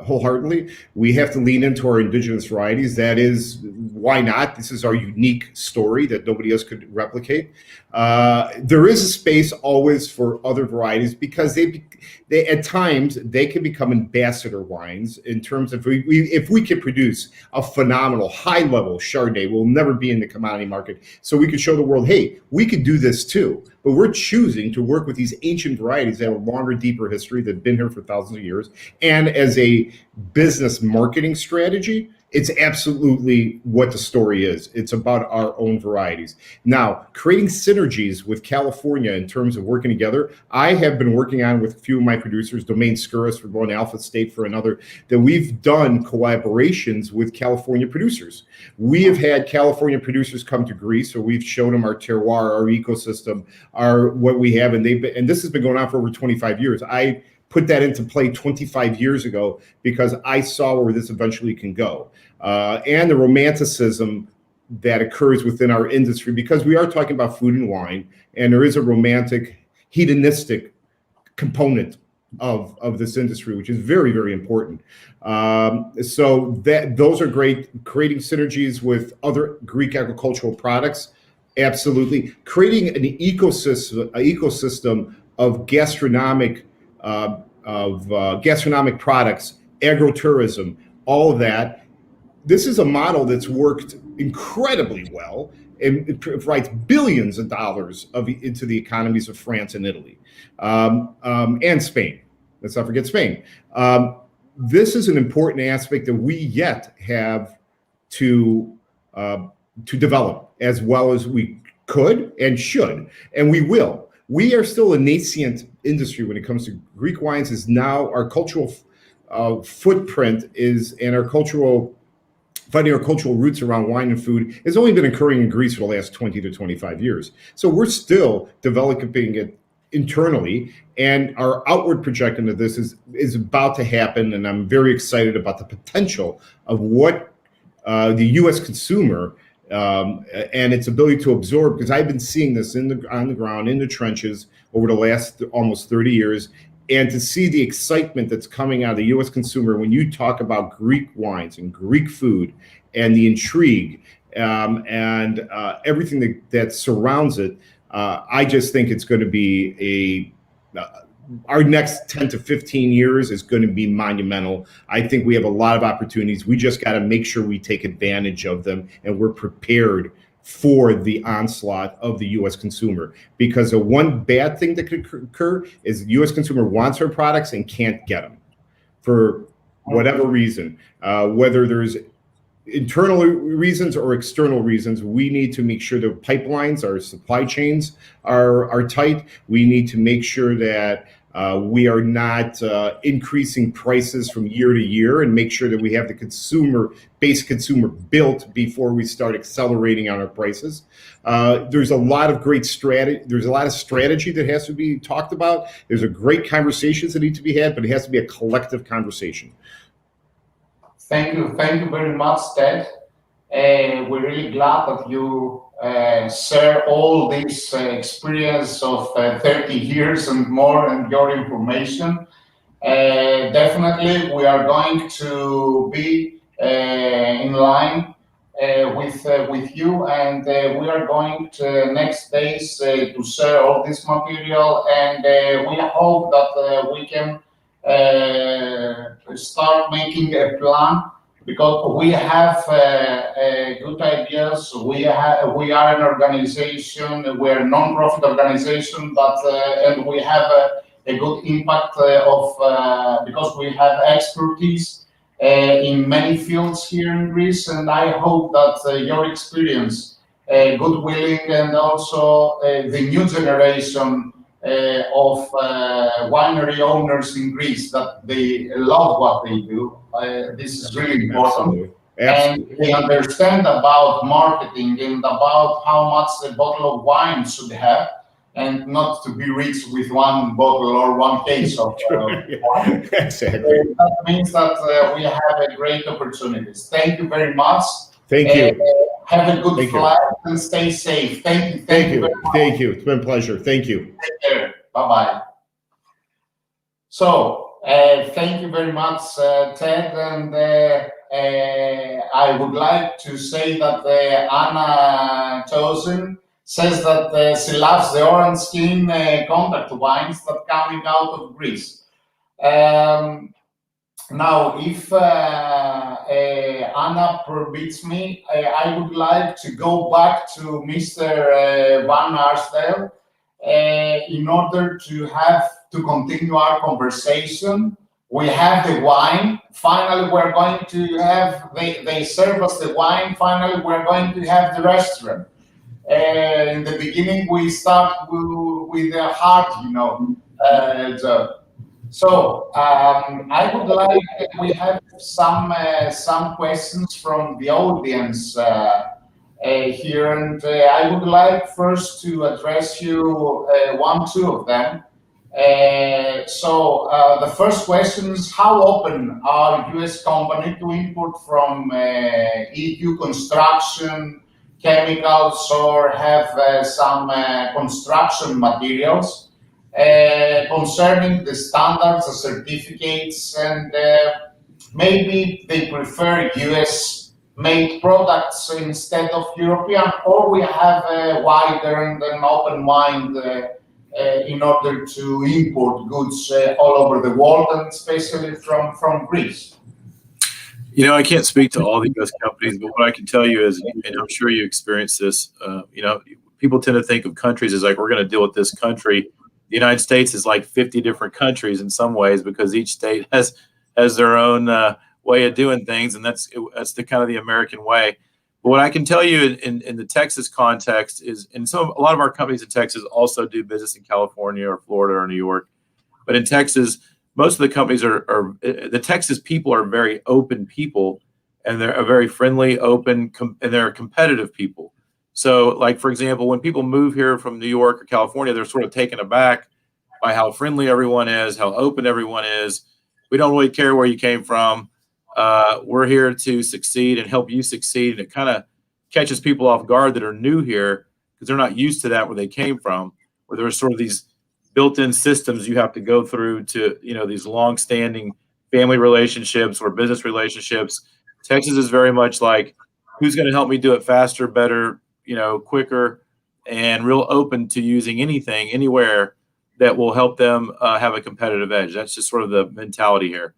wholeheartedly. We have to lean into our indigenous varieties. That is, why not? This is our unique story that nobody else could replicate. There is a space always for other varieties, because they at times they can become ambassador wines in terms of if we can produce a phenomenal high level Chardonnay, we'll never be in the commodity market. So we could show the world, hey, we could do this too. But we're choosing to work with these ancient varieties that have a longer, deeper history, that have been here for thousands of years. And as a business marketing strategy, it's absolutely what the story is. It's about our own varieties. Now, creating synergies with California in terms of working together, I have been working on with a few of my producers, Domaine Scuris for one, Alpha State for another, that we've done collaborations with California producers. We have had California producers come to Greece, so we've shown them our terroir, our ecosystem, what we have, and this has been going on for over 25 years. I put that into play 25 years ago because I saw where this eventually can go. And the romanticism that occurs within our industry, because we are talking about food and wine, and there is a romantic, hedonistic component of this industry, which is very, very important. So those are great. Creating synergies with other Greek agricultural products, absolutely. Creating an ecosystem of gastronomic products, agritourism, all of that. This is a model that's worked incredibly well, and it provides billions of dollars into the economies of France and Italy, and Spain. Let's not forget Spain. This is an important aspect that we yet have to develop as well as we could and should, and we will. We are still a nascent industry when it comes to Greek wines. Is now our cultural footprint is, and finding our cultural roots around wine and food has only been occurring in Greece for the last 20 to 25 years. So we're still developing it internally, and our outward projection of this is about to happen. And I'm very excited about the potential of what the U.S. consumer and its ability to absorb, because I've been seeing this on the ground, in the trenches over the last almost 30 years, and to see the excitement that's coming out of the U.S. consumer when you talk about Greek wines and Greek food and the intrigue and everything that surrounds it. I just think it's going to be our next 10 to 15 years is going to be monumental. I think we have a lot of opportunities. We just got to make sure we take advantage of them, and we're prepared for the onslaught of the U.S. consumer. Because the one bad thing that could occur is the U.S. consumer wants our products and can't get them for whatever reason, whether there's internal reasons or external reasons. We need to make sure the pipelines, our supply chains are tight. We need to make sure that we are not increasing prices from year to year, and make sure that we have the consumer built before we start accelerating on our prices. There's a lot of great strategy. There's a lot of strategy that has to be talked about. There's a great conversations that need to be had, but it has to be a collective conversation. Thank you very much, Ted. We're really glad that you share all this experience of 30 years and more and your information. Definitely, we are going to be in line with you, and we are going to next days to share all this material, and we hope that we can start making a plan, because we have good ideas. We are an organization, we're a non-profit organization, but and we have a good impact because we have expertise in many fields here in Greece, and I hope that your experience, good willing, and also the new generation of winery owners in Greece, that they love what they do. This is really important. Absolutely. And they understand about marketing and about how much a bottle of wine should have, and not to be rich with one bottle or one case of wine. Exactly. That means that we have a great opportunities. Thank you very much. Thank you. Have a good flight and stay safe. Thank you. Thank you. Thank you. It's been a pleasure. Thank you. Take care. Bye-bye. So, thank you very much, Ted. And I would like to say that Anna Chosen says that she loves the orange skin contact wines that are coming out of Greece. Now, if Anna permits me, I would like to go back to Mr. Van Arsdale in order to continue our conversation. We have the wine. Finally, we're going to have, they serve us the wine. Finally, we're going to have the restaurant. In the beginning, we start with the heart, So I would like, we have some questions from the audience here, and I would like first to address you two of them. The first question is, how open are U.S. companies to import from EU construction chemicals or have some construction materials concerning the standards, the certificates, and maybe they prefer US made products instead of European, or we have a wider and an open mind in order to import goods all over the world, and especially from Greece. I can't speak to all the U.S. companies, but what I can tell you is, and I'm sure you experienced this, people tend to think of countries as like, we're going to deal with this country. The United States is like 50 different countries in some ways, because each state has their own way of doing things, and that's the kind of the American way. But what I can tell you in the Texas context is, and a lot of our companies in Texas also do business in California or Florida or New York, but in Texas, most of the companies the Texas people are very open people, and they're a very friendly, open, and they're competitive people. So, like, for example, when people move here from New York or California, they're sort of taken aback by how friendly everyone is, how open everyone is. We don't really care where you came from. We're here to succeed and help you succeed. And it kind of catches people off guard that are new here, because they're not used to that where they came from, where there's sort of these built-in systems you have to go through to, these long-standing family relationships or business relationships. Texas is very much like, who's going to help me do it faster, better, quicker, and real open to using anything, anywhere that will help them have a competitive edge. That's just sort of the mentality here.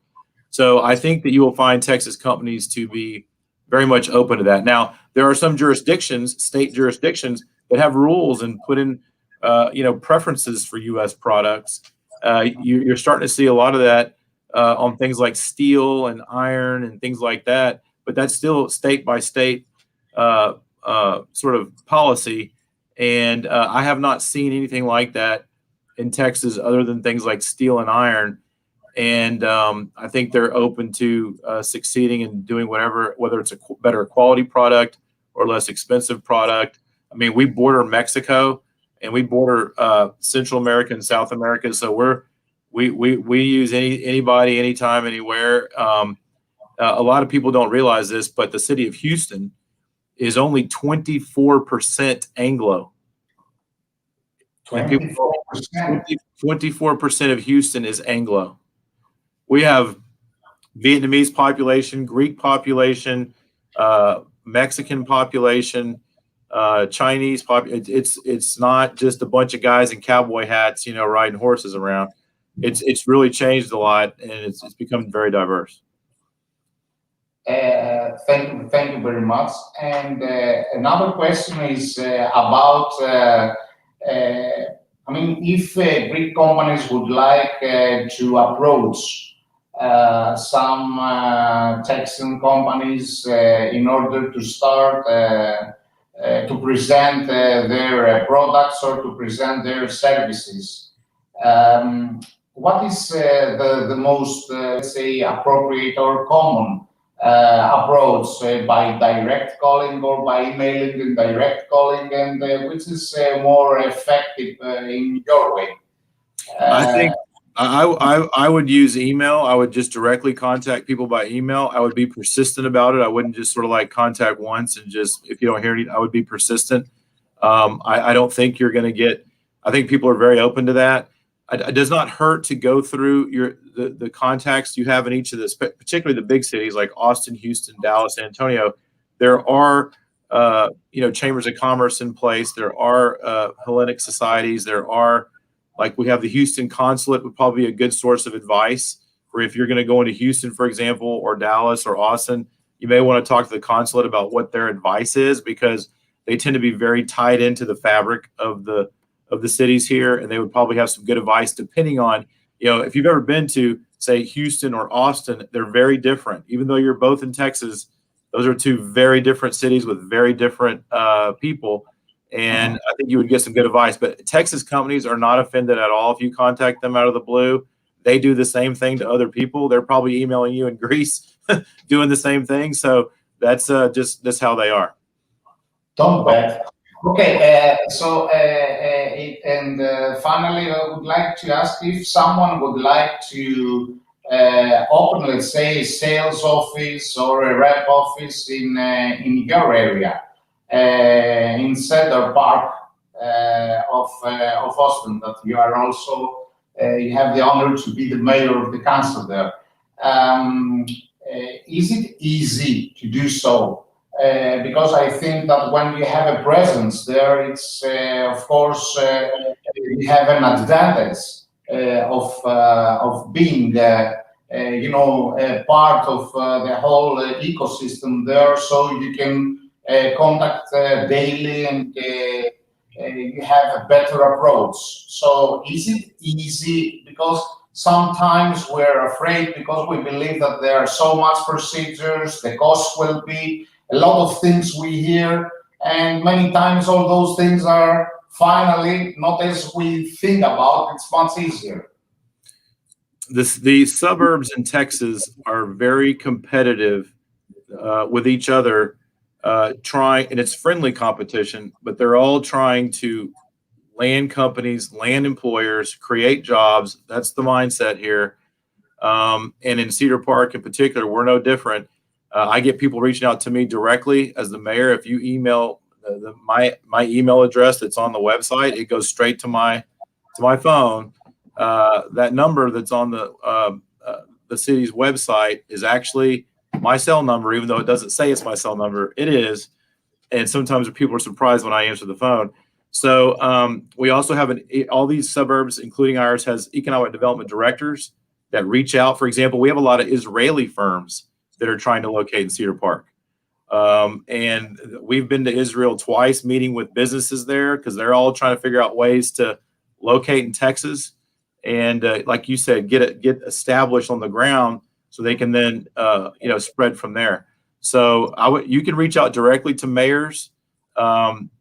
So I think that you will find Texas companies to be very much open to that. Now, there are some jurisdictions, state jurisdictions, that have rules and put in preferences for U.S. products. You're starting to see a lot of that on things like steel and iron and things like that, but that's still state by state sort of policy. And I have not seen anything like that in Texas other than things like steel and iron. And I think they're open to succeeding and doing whatever, whether it's a better quality product or less expensive product. I mean, we border Mexico and we border Central America and South America. So we use anybody, anytime, anywhere. A lot of people don't realize this, but the city of Houston is only 24% Anglo. 24%. 24% of Houston is Anglo. We have Vietnamese population, Greek population, Mexican population, Chinese it's not just a bunch of guys in cowboy hats, you know, riding horses around. It's really changed a lot, and it's become very diverse. Thank you very much. And another question is about, I mean, if Greek companies would like to approach some Texan companies in order to start to present their products or to present their services, what is the most, let's say, appropriate or common approach, by direct calling or by emailing and direct calling, and which is more effective in your way? I think I would use email. I would just directly contact people by email. I would be persistent about it. I wouldn't just sort of like contact once and just, if you don't hear anything, I would be persistent. I don't think you're going to get, I think people are very open to that. It does not hurt to go through the contacts you have in each of the, particularly the big cities like Austin, Houston, Dallas, San Antonio. There are, chambers of commerce in place. There are Hellenic societies. There are, like we have the Houston consulate would probably be a good source of advice for if you're going to go into Houston, for example, or Dallas or Austin. You may want to talk to the consulate about what their advice is, because they tend to be very tied into the fabric of the cities here, and they would probably have some good advice depending on, if you've ever been to, say, Houston or Austin, they're very different. Even though you're both in Texas, those are two very different cities with very different people. And I think you would get some good advice. But Texas companies are not offended at all if you contact them out of the blue. They do the same thing to other people. They're probably emailing you in Greece doing the same thing. So that's just how they are. Don't bet. Okay, finally, I would like to ask if someone would like to open, let's say, a sales office or a rep office in your area, in Cedar Park of Austin, that you are also, you have the honor to be the mayor of the council there. Is it easy to do so? Because I think that when you have a presence there, it's of course you have an advantage of being a part of the whole ecosystem there, so you can contact daily, and you have a better approach. So is it easy? Because sometimes we're afraid, because we believe that there are so much procedures, the cost will be a lot of things we hear, and many times all those things are finally not as we think about. It's much easier. The suburbs in Texas are very competitive with each other, and it's friendly competition, but they're all trying to land companies, land employers, create jobs. That's the mindset here. And in Cedar Park in particular, we're no different. I get people reaching out to me directly as the mayor. If you email my email address that's on the website, it goes straight to my phone. That number that's on the city's website is actually my cell number, even though it doesn't say it's my cell number. It is, and sometimes people are surprised when I answer the phone. So we also have all these suburbs, including ours, has economic development directors that reach out. For example, we have a lot of Israeli firms that are trying to locate in Cedar Park. And we've been to Israel twice, meeting with businesses there, because they're all trying to figure out ways to locate in Texas. And like you said, get established on the ground so they can then, spread from there. So you can reach out directly to mayors.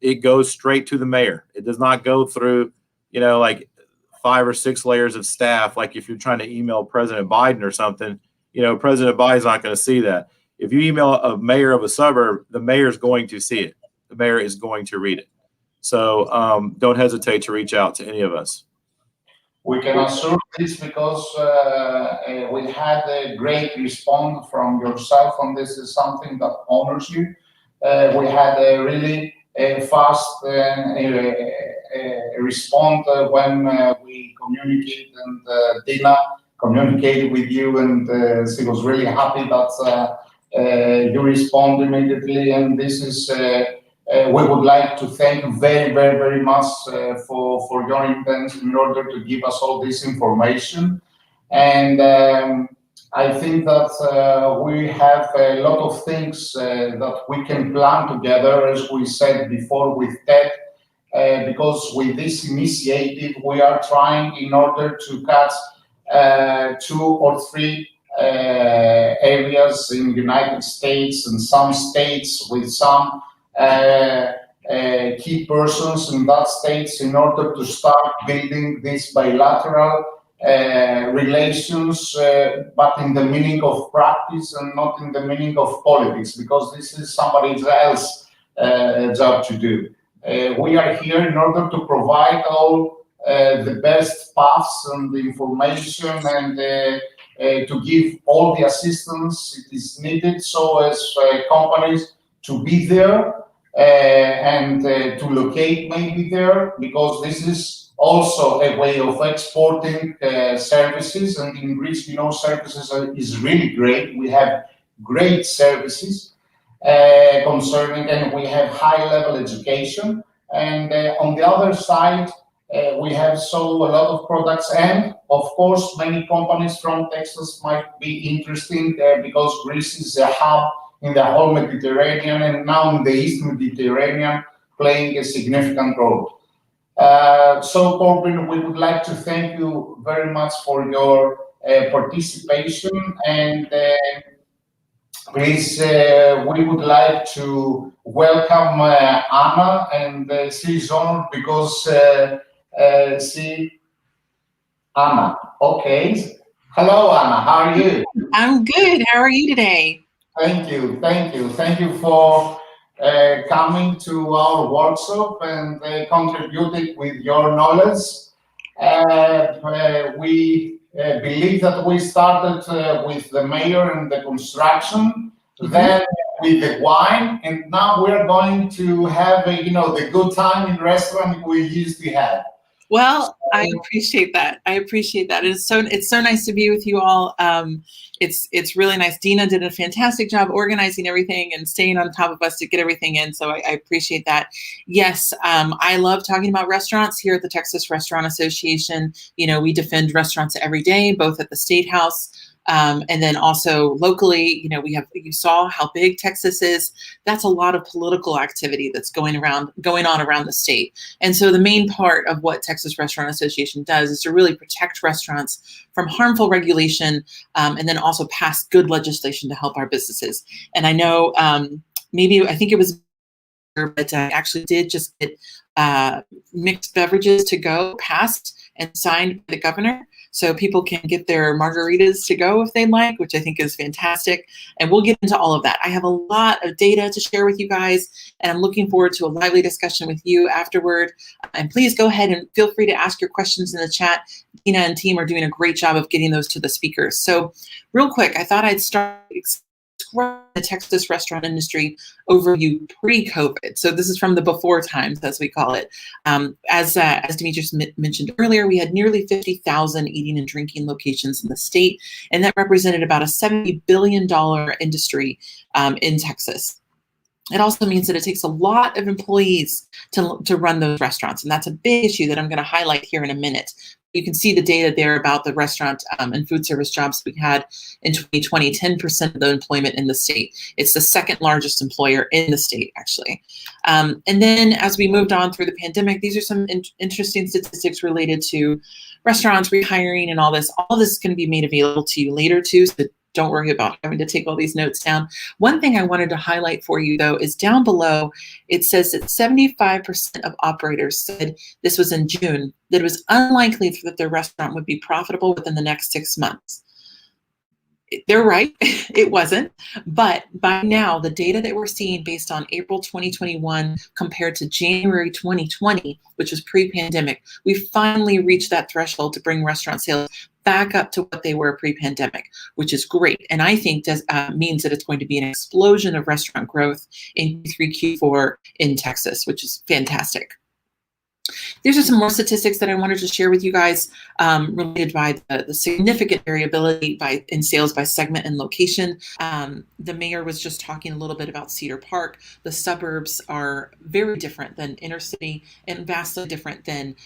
It goes straight to the mayor. It does not go through, like 5 or 6 layers of staff. Like if you're trying to email President Biden or something, President Biden's not going to see that. If you email a mayor of a suburb, the mayor is going to see it. The mayor is going to read it. So don't hesitate to reach out to any of us. We can assure this because we had a great response from yourself, and this is something that honors you. we had a really fast response when we communicated, and Dina communicated with you, and she was really happy that you respond immediately. And this is we would like to thank you very, very, very much for your intention in order to give us all this information. And I think that we have a lot of things that we can plan together, as we said before, with TED, because with this initiative, we are trying in order to catch 2 or 3 areas in the United States and some states with some key persons in that states in order to start building these bilateral relations, but in the meaning of practice and not in the meaning of politics, because this is somebody else's job to do. We are here in order to provide all the best paths and the information, and to give all the assistance it is needed so as companies to be there and to locate maybe there, because this is also a way of exporting services. And in Greece, you know, services is really great. We have great services concerning, and we have high-level education. And on the other side, we have a lot of products, and of course, many companies from Texas might be interesting because Greece is a hub in the whole Mediterranean, and now in the East Mediterranean, playing a significant role. So, Corbin, we would like to thank you very much for your participation, and please, we would like to welcome Anna, and she's honored because Anna. Okay. Hello, Anna. How are you? I'm good. How are you today? Thank you. Thank you. Thank you for coming to our workshop and contributing with your knowledge. We believe that we started with the mayor and the construction, then with the wine, and now we're going to have the good time in restaurant we used to have. Well, I appreciate that. I appreciate that. It's so nice to be with you all. It's really nice. Dina did a fantastic job organizing everything and staying on top of us to get everything in. So I appreciate that. Yes, I love talking about restaurants here at the Texas Restaurant Association. You know, we defend restaurants every day, both at the State House and then also locally. You know, you saw how big Texas is. That's a lot of political activity that's going on around the state. And so the main part of what Texas Restaurant Association does is to really protect restaurants from harmful regulation, and then also pass good legislation to help our businesses. And I know I think it was, but I actually did just get mixed beverages to go passed and signed by the governor, so people can get their margaritas to go if they'd like, which I think is fantastic. And we'll get into all of that. I have a lot of data to share with you guys, and I'm looking forward to a lively discussion with you afterward. And please go ahead and feel free to ask your questions in the chat. Dina and team are doing a great job of getting those to the speakers. So real quick, I thought I'd start the Texas restaurant industry overview pre-COVID. So this is from the before times, as we call it. As Demetrius mentioned earlier, we had nearly 50,000 eating and drinking locations in the state, and that represented about a $70 billion industry in Texas. It also means that it takes a lot of employees to run those restaurants, and that's a big issue that I'm going to highlight here in a minute. You can see the data there about the restaurant and food service jobs we had in 2020, 10% of the employment in the state. It's the second largest employer in the state, actually. And then as we moved on through the pandemic, these are some interesting statistics related to restaurants, rehiring, and all this. All this is going to be made available to you later, too, so don't worry about having to take all these notes down. One thing I wanted to highlight for you, though, is down below, it says that 75% of operators said, this was in June, that it was unlikely that their restaurant would be profitable within the next 6 months. They're right, it wasn't. But by now, the data that we're seeing based on April 2021 compared to January 2020, which was pre-pandemic, we finally reached that threshold to bring restaurant sales back up to what they were pre-pandemic, which is great. And I think means that it's going to be an explosion of restaurant growth in Q3, Q4 in Texas, which is fantastic. These are some more statistics that I wanted to share with you guys related by the significant variability in sales by segment and location. The mayor was just talking a little bit about Cedar Park. The suburbs are very different than inner city and vastly different than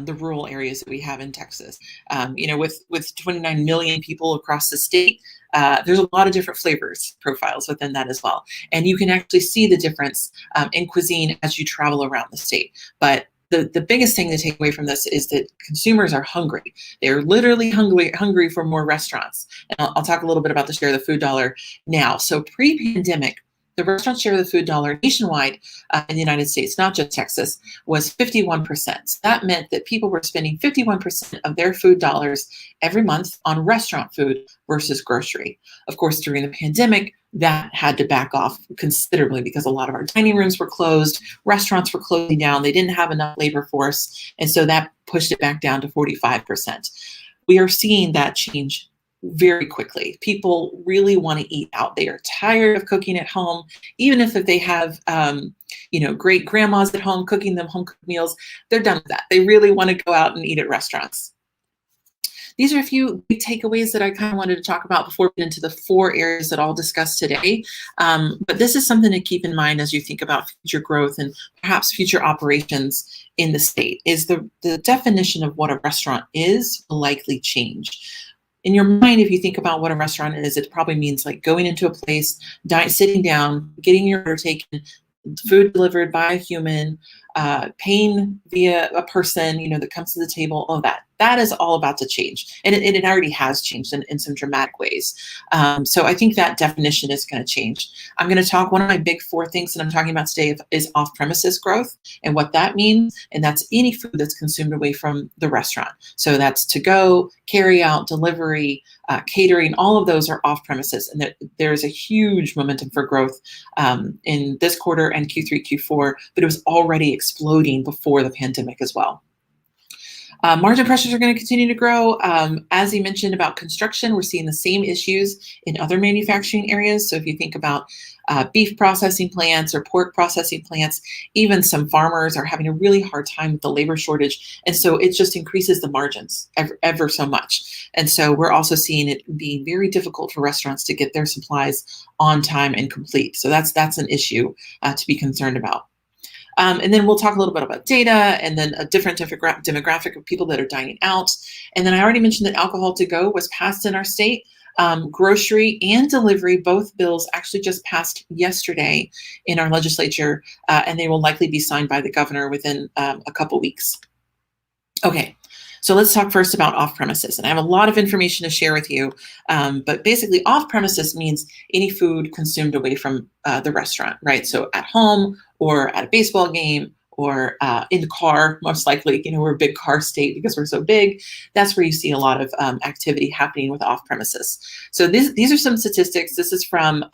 the rural areas that we have in Texas. With 29 million people across the state, there's a lot of different flavors profiles within that as well. And you can actually see the difference in cuisine as you travel around the state. But the biggest thing to take away from this is that consumers are hungry. They're literally hungry for more restaurants. And I'll talk a little bit about the share of the food dollar now. So pre-pandemic, the restaurant share of the food dollar nationwide in the United States, not just Texas, was 51%. So that meant that people were spending 51% of their food dollars every month on restaurant food versus grocery. Of course, during the pandemic, that had to back off considerably because a lot of our dining rooms were closed, restaurants were closing down, they didn't have enough labor force, and so that pushed it back down to 45%. We are seeing that change very quickly. People really want to eat out. They are tired of cooking at home, even if they have great grandmas at home cooking them home cooked meals. They're done with that. They really want to go out and eat at restaurants. These are a few big takeaways that I kind of wanted to talk about before we get into the 4 areas that I'll discuss today. But this is something to keep in mind as you think about future growth and perhaps future operations in the state, is the definition of what a restaurant is will likely change. In your mind, if you think about what a restaurant is, it probably means like going into a place, sitting down, getting your order taken, food delivered by a human, paying via a person, that comes to the table, all of that. That is all about to change. And it already has changed in some dramatic ways. So I think that definition is going to change. I'm going to talk, one of my big 4 things that I'm talking about today is off-premises growth and what that means. And that's any food that's consumed away from the restaurant. So that's to go, carry out, delivery, catering, all of those are off-premises. And there's a huge momentum for growth in this quarter and Q3, Q4, but it was already exploding before the pandemic as well. Margin pressures are going to continue to grow. As he mentioned about construction, we're seeing the same issues in other manufacturing areas. So if you think about beef processing plants or pork processing plants, even some farmers are having a really hard time with the labor shortage. And so it just increases the margins ever so much. And so we're also seeing it be very difficult for restaurants to get their supplies on time and complete. So that's an issue to be concerned about. And then we'll talk a little bit about data and then a different demographic of people that are dining out. And then I already mentioned that alcohol to go was passed in our state. Grocery and delivery, both bills actually just passed yesterday in our legislature, and they will likely be signed by the governor within a couple weeks. Okay. So let's talk first about off-premises. And I have a lot of information to share with you, but basically off-premises means any food consumed away from the restaurant, right? So at home or at a baseball game or in the car, most likely, we're a big car state because we're so big. That's where you see a lot of activity happening with off-premises. So these are some statistics. This is from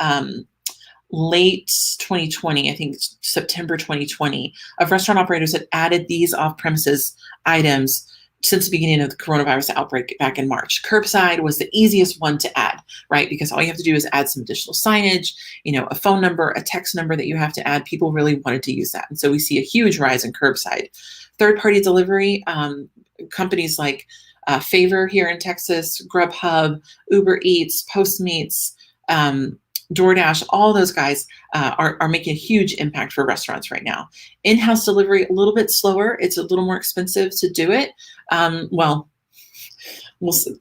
late 2020, I think September 2020, of restaurant operators that added these off-premises items since the beginning of the coronavirus outbreak back in March. Curbside was the easiest one to add, right? Because all you have to do is add some additional signage, a phone number, a text number that you have to add. People really wanted to use that. And so we see a huge rise in curbside. Third-party delivery, companies like Favor here in Texas, Grubhub, Uber Eats, Postmates, DoorDash, all those guys are making a huge impact for restaurants right now. In-house delivery, a little bit slower. It's a little more expensive to do it.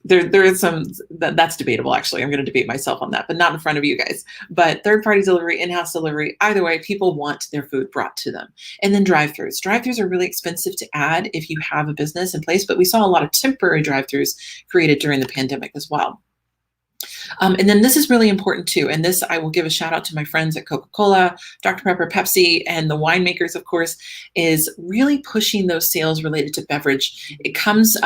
There is some, that's debatable actually. I'm going to debate myself on that, but not in front of you guys. But third-party delivery, in-house delivery, either way, people want their food brought to them. And then drive-thrus. Drive-thrus are really expensive to add if you have a business in place, but we saw a lot of temporary drive-thrus created during the pandemic as well. And then this is really important too. And this, I will give a shout out to my friends at Coca-Cola, Dr. Pepper, Pepsi, and the winemakers, of course, is really pushing those sales related to beverage. It comes,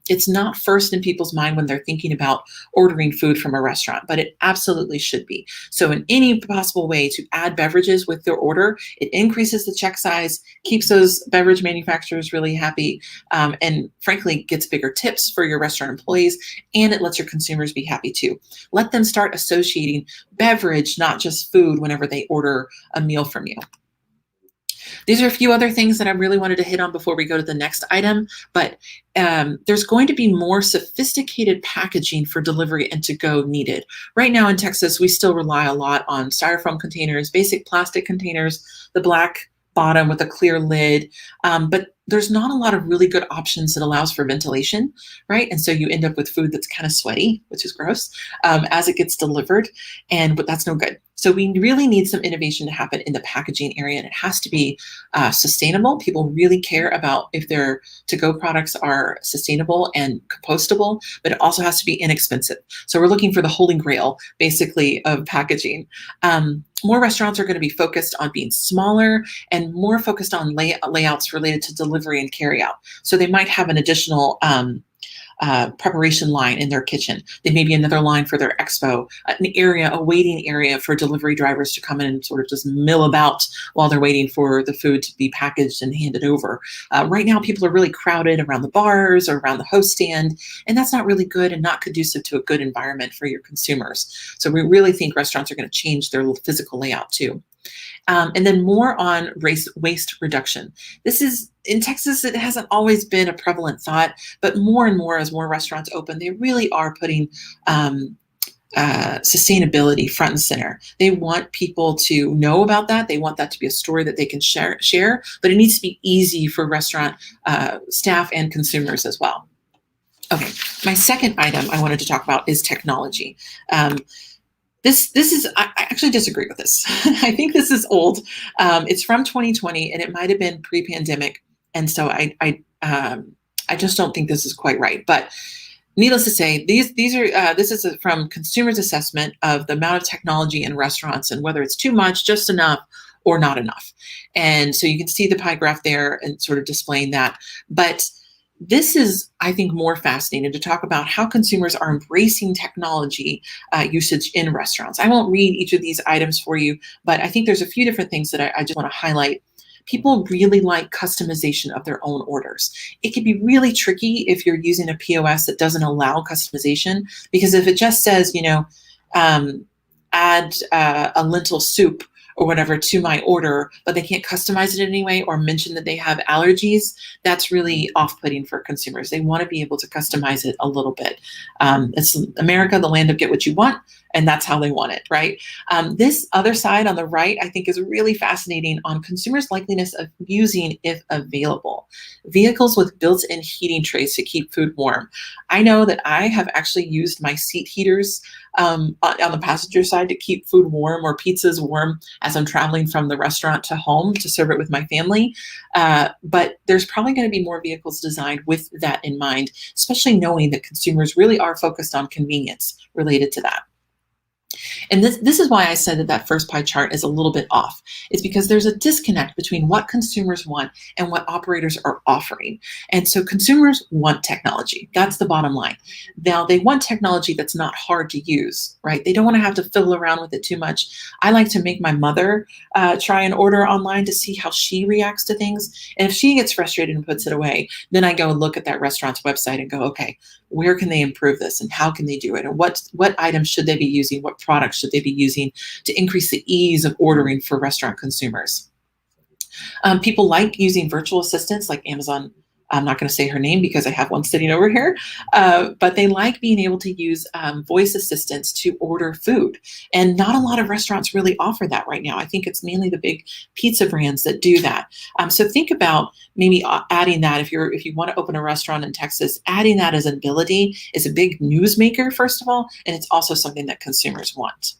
it's not first in people's mind when they're thinking about ordering food from a restaurant, but it absolutely should be. So in any possible way to add beverages with their order, it increases the check size, keeps those beverage manufacturers really happy, and frankly, gets bigger tips for your restaurant employees, and it lets your consumers be happy too. Let them start associating beverage, not just food, whenever they order a meal from you. These are a few other things that I really wanted to hit on before we go to the next item, but there's going to be more sophisticated packaging for delivery and to-go needed. Right now in Texas, we still rely a lot on styrofoam containers, basic plastic containers, the black bottom with a clear lid, but there's not a lot of really good options that allows for ventilation, right? And so you end up with food that's kind of sweaty, which is gross, as it gets delivered, but that's no good. So we really need some innovation to happen in the packaging area, and it has to be sustainable. People really care about if their to-go products are sustainable and compostable, but it also has to be inexpensive. So we're looking for the holy grail, basically, of packaging. More restaurants are going to be focused on being smaller and more focused on layouts related to delivery and carry out. So they might have an additional preparation line in their kitchen. There may be another line for their expo, an area, a waiting area for delivery drivers to come in and sort of just mill about while they're waiting for the food to be packaged and handed over. Right now, people are really crowded around the bars or around the host stand, and that's not really good and not conducive to a good environment for your consumers. So we really think restaurants are going to change their physical layout too. And then more on waste reduction. This is, in Texas, it hasn't always been a prevalent thought, but more and more as more restaurants open, they really are putting sustainability front and center. They want people to know about that. They want that to be a story that they can share, but it needs to be easy for restaurant staff and consumers as well. Okay, my second item I wanted to talk about is technology. This is, I actually disagree with this. I think this is old. It's from 2020, and it might have been pre-pandemic. And so I just don't think this is quite right. But needless to say, this is from consumers' assessment of the amount of technology in restaurants and whether it's too much, just enough, or not enough. And so you can see the pie graph there and sort of displaying that. But this is, I think, more fascinating to talk about how consumers are embracing technology usage in restaurants. I won't read each of these items for you, but I think there's a few different things that I just want to highlight. People really like customization of their own orders. It can be really tricky if you're using a POS that doesn't allow customization, because if it just says, add a lentil soup or whatever to my order, but they can't customize it in any way or mention that they have allergies, that's really off-putting for consumers. They want to be able to customize it a little bit. It's America, the land of get what you want, and that's how they want it, right? This other side on the right, I think, is really fascinating on consumers' likeliness of using, if available, vehicles with built-in heating trays to keep food warm. I know that I have actually used my seat heaters on the passenger side to keep food warm or pizzas warm as I'm traveling from the restaurant to home to serve it with my family. But there's probably going to be more vehicles designed with that in mind, especially knowing that consumers really are focused on convenience related to that. And this is why I said that first pie chart is a little bit off. It's because there's a disconnect between what consumers want and what operators are offering. And so consumers want technology. That's the bottom line. Now, they want technology that's not hard to use, right? They don't want to have to fiddle around with it too much. I like to make my mother try and order online to see how she reacts to things. And if she gets frustrated and puts it away, then I go and look at that restaurant's website and go, okay, where can they improve this and how can they do it? And what items should they be using? What products should they be using to increase the ease of ordering for restaurant consumers? People like using virtual assistants like Amazon. I'm not going to say her name because I have one sitting over here, but they like being able to use voice assistants to order food. And not a lot of restaurants really offer that right now. I think it's mainly the big pizza brands that do that. So think about maybe adding that if you want to open a restaurant in Texas, adding that as an ability is a big newsmaker, first of all, and it's also something that consumers want.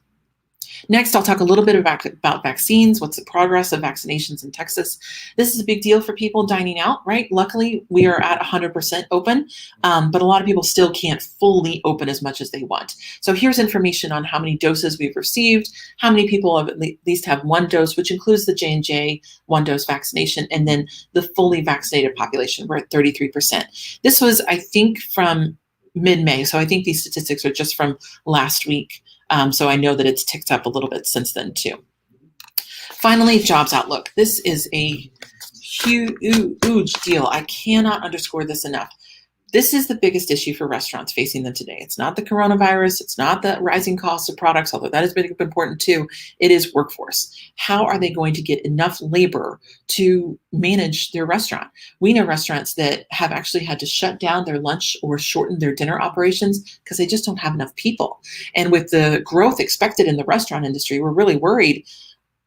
Next, I'll talk a little bit about vaccines. What's the progress of vaccinations in Texas? This is a big deal for people dining out, right? Luckily, we are at 100% open, but a lot of people still can't fully open as much as they want. So here's information on how many doses we've received, how many people have at least have one dose, which includes the J&J one-dose vaccination, and then the fully vaccinated population. We're at 33%. This was, I think, from mid-May. So I think these statistics are just from last week. So I know that it's ticked up a little bit since then too. Finally, jobs outlook. This is a huge deal. I cannot underscore this enough. This is the biggest issue for restaurants facing them today. It's not the coronavirus. It's not the rising costs of products, although that has been important too. It is workforce. How are they going to get enough labor to manage their restaurant? We know restaurants that have actually had to shut down their lunch or shorten their dinner operations because they just don't have enough people. And with the growth expected in the restaurant industry, we're really worried.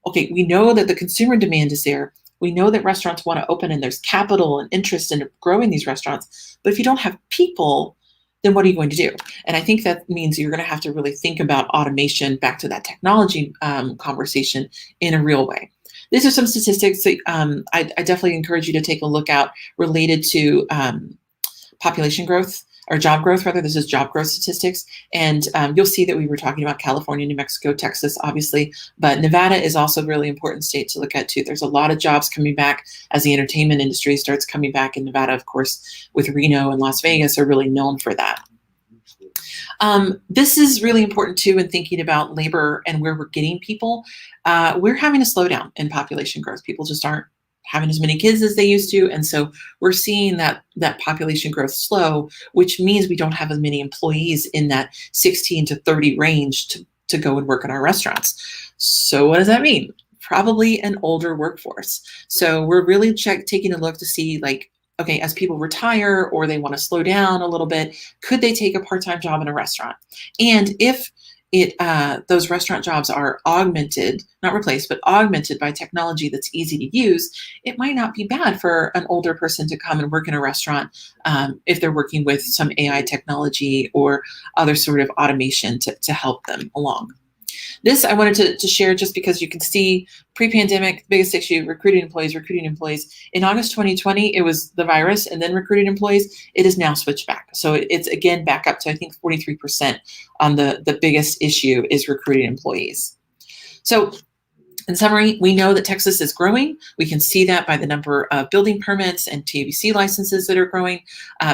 Okay, we know that the consumer demand is there. We know that restaurants want to open and there's capital and interest in growing these restaurants. But if you don't have people, then what are you going to do? And I think that means you're going to have to really think about automation, back to that technology conversation, in a real way. These are some statistics that I definitely encourage you to take a look at related to population growth, or job growth rather. This is job growth statistics. And you'll see that we were talking about California, New Mexico, Texas, obviously, but Nevada is also a really important state to look at too. There's a lot of jobs coming back as the entertainment industry starts coming back in Nevada, of course, with Reno and Las Vegas are really known for that. This is really important too in thinking about labor and where we're getting people. We're having a slowdown in population growth. People just aren't having as many kids as they used to. And so we're seeing that population growth slow, which means we don't have as many employees in that 16 to 30 range to go and work in our restaurants. So what does that mean? Probably an older workforce. So we're really taking a look to see, like, okay, as people retire or they want to slow down a little bit, could they take a part-time job in a restaurant? And if those restaurant jobs are augmented, not replaced, but augmented by technology that's easy to use, it might not be bad for an older person to come and work in a restaurant if they're working with some AI technology or other sort of automation to help them along. This I wanted to share just because you can see pre-pandemic, biggest issue, recruiting employees. In August 2020, it was the virus and then recruiting employees. It is now switched back. So it's again back up to, I think, 43% on the biggest issue is recruiting employees. So in summary, we know that Texas is growing. We can see that by the number of building permits and TABC licenses that are growing.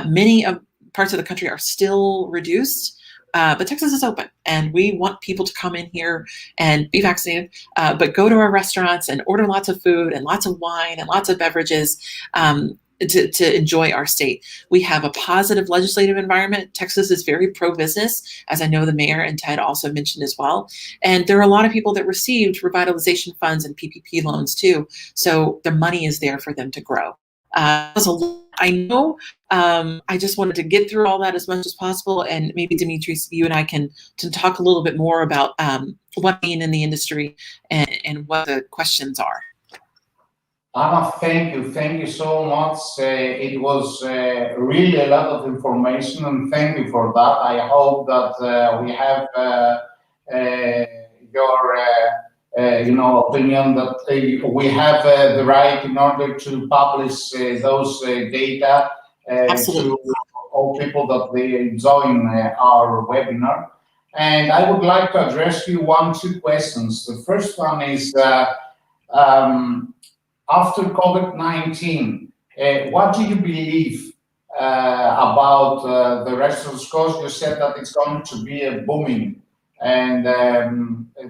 Many parts of the country are still reduced. But Texas is open, and we want people to come in here and be vaccinated, but go to our restaurants and order lots of food and lots of wine and lots of beverages to enjoy our state. We have a positive legislative environment. Texas is very pro-business, as I know the mayor and Ted also mentioned as well. And there are a lot of people that received revitalization funds and PPP loans too. So the money is there for them to grow. I know. I just wanted to get through all that as much as possible, and maybe Dimitris, you and I can talk a little bit more about what being in the industry and what the questions are. Anna, thank you so much. It was really a lot of information, and thank you for that. I hope that we have your opinion that we have the right in order to publish those data to all people that they join our webinar. And I would like to address you two questions. The first one is, after COVID-19, what do you believe about the restaurants? Because you said that it's going to be a booming, and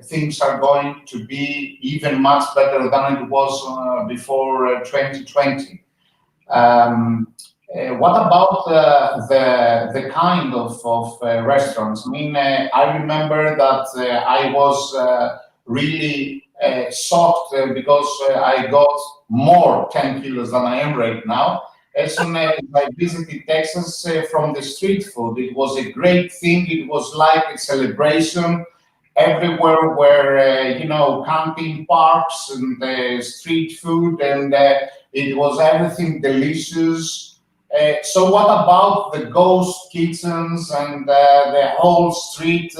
things are going to be even much better than it was before 2020. What about the kind of restaurants? I mean, I remember that I was really shocked because I got more 10 kilos than I am right now. As soon as I visited Texas from the street food, it was a great thing. It was like a celebration. Everywhere were, camping parks and street food, and it was everything delicious. So what about the ghost kitchens and the whole street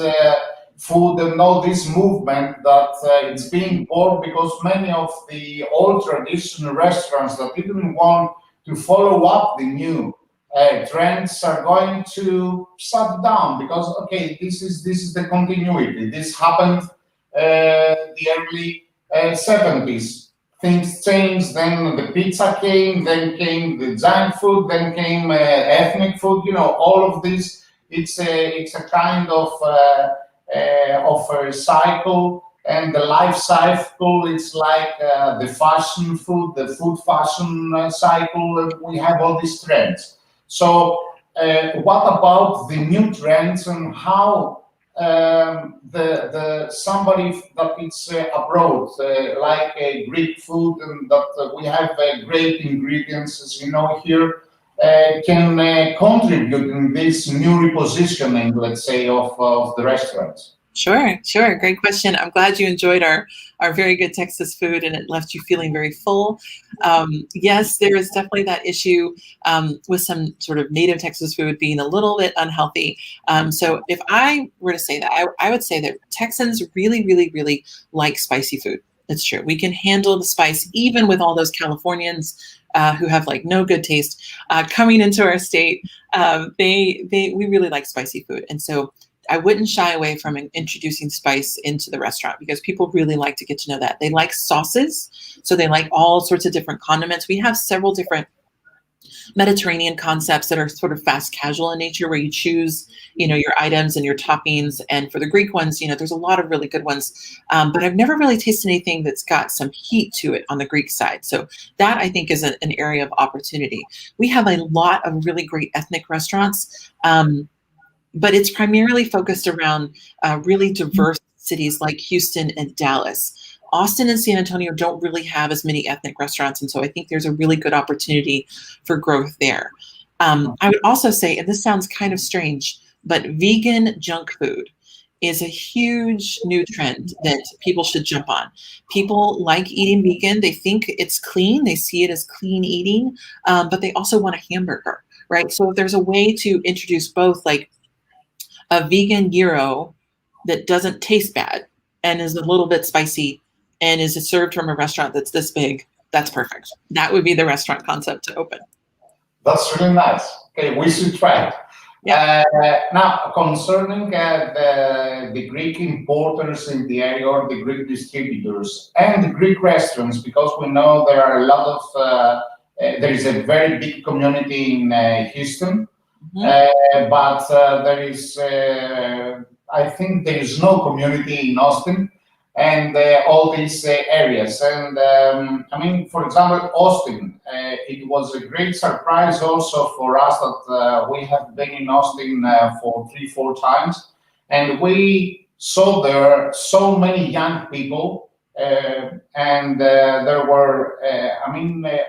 food and all this movement that it's being born because many of the old traditional restaurants that didn't want to follow up the new trends are going to shut down because okay, this is the continuity. This happened the early 70s. Things changed. Then the pizza came. Then came the junk food. Then came ethnic food. You know, all of this. It's a kind of a cycle, and the life cycle. It's like the fashion food, the food fashion cycle. We have all these trends. So, what about the new trends and how the somebody that is abroad, like Greek food, and that we have great ingredients, as you know here, can contribute in this new repositioning, let's say, of the restaurants? Sure. Great question. I'm glad you enjoyed our very good Texas food and it left you feeling very full. Yes, there is definitely that issue with some sort of native Texas food being a little bit unhealthy. So if I were to say that, I would say that Texans really, really, really like spicy food. It's true. We can handle the spice even with all those Californians who have like no good taste coming into our state. We really like spicy food. And so I wouldn't shy away from introducing spice into the restaurant because people really like to get to know that. They like sauces, so they like all sorts of different condiments. We have several different Mediterranean concepts that are sort of fast casual in nature where you choose, your items and your toppings. And for the Greek ones, there's a lot of really good ones. But I've never really tasted anything that's got some heat to it on the Greek side. So that I think is an area of opportunity. We have a lot of really great ethnic restaurants. But it's primarily focused around really diverse cities like Houston and Dallas. Austin and San Antonio don't really have as many ethnic restaurants, and so I think there's a really good opportunity for growth there. I would also say, and this sounds kind of strange, but vegan junk food is a huge new trend that people should jump on. People like eating vegan. They think it's clean. They see it as clean eating, but they also want a hamburger, right? So if there's a way to introduce both, like a vegan gyro that doesn't taste bad and is a little bit spicy and is served from a restaurant that's this big, that's perfect. That would be the restaurant concept to open. That's really nice. Okay, we should try it. Yeah. Now, concerning the Greek importers in the area or the Greek distributors and the Greek restaurants, because we know there are a lot of, there is a very big community in Houston. But there is, I think there is no community in Austin and all these areas. And I mean, for example, Austin, it was a great surprise also for us that we have been in Austin for 3-4 times. And we saw there so many young people and there were,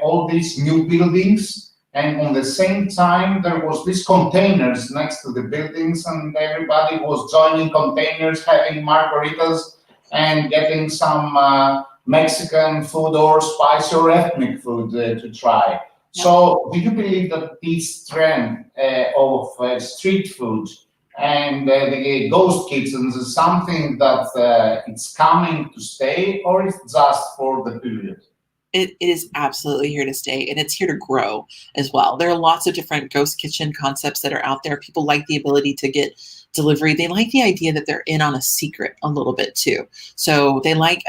all these new buildings. And on the same time, there was these containers next to the buildings, and everybody was joining containers, having margaritas, and getting some Mexican food or spicy or ethnic food to try. Yeah. So, do you believe that this trend of street food and the ghost kitchens is something that it's coming to stay, or is it just for the period? It is absolutely here to stay, and it's here to grow as well. There are lots of different ghost kitchen concepts that are out there. People like the ability to get delivery. They like the idea that they're in on a secret a little bit too. So they like,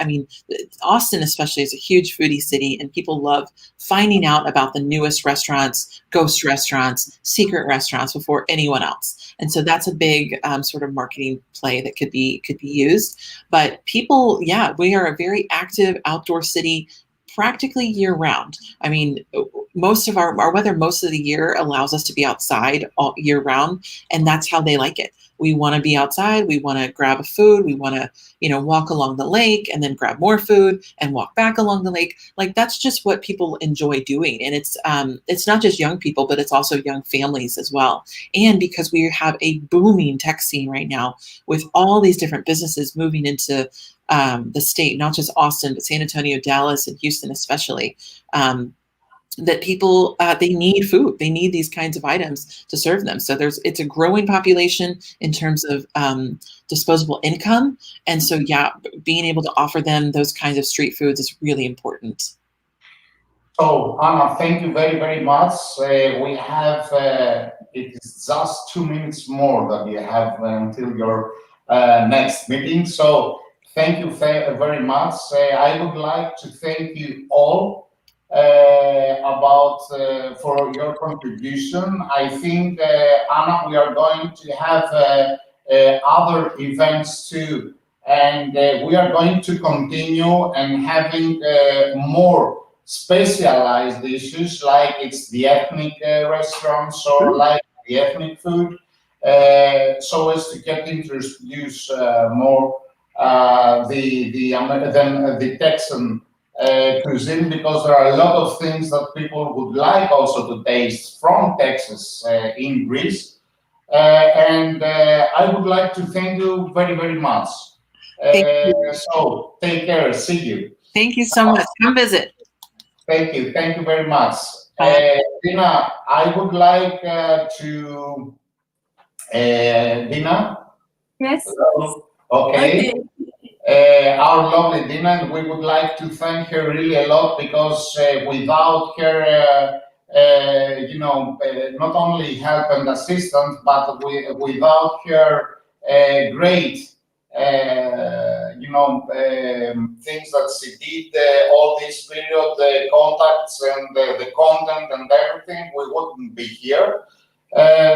Austin especially is a huge foodie city, and people love finding out about the newest restaurants, ghost restaurants, secret restaurants before anyone else. And so that's a big sort of marketing play that could be used. But people, we are a very active outdoor city, practically year round. I mean, most of our weather most of the year allows us to be outside all year round, and that's how they like it. We want to be outside. We want to grab a food. We want to, walk along the lake and then grab more food and walk back along the lake. Like, that's just what people enjoy doing. And it's not just young people, but it's also young families as well. And because we have a booming tech scene right now with all these different businesses moving into the state, not just Austin, but San Antonio, Dallas, and Houston especially. that people, they need food. They need these kinds of items to serve them. So it's a growing population in terms of disposable income. And so, yeah, being able to offer them those kinds of street foods is really important. So, Anna, thank you very, very much. We have, it is just 2 minutes more that we have until your next meeting. So, thank you very much. I would like to thank you all for your contribution. I think, Anna, we are going to have other events too, and we are going to continue and having more specialized issues, like it's the ethnic restaurants or like the ethnic food, so as to get introduce more the Texan cuisine, because there are a lot of things that people would like also to taste from Texas in Greece. And I would like to thank you very, very much. So take care. See you. Thank you so much. Come visit. Thank you. Thank you very much. Dina, I would like to... Dina? Yes. Okay. Our lovely Dina, and we would like to thank her really a lot, because without her, not only help and assistance, but without her great, things that she did all this period, the contacts and the content and everything, we wouldn't be here.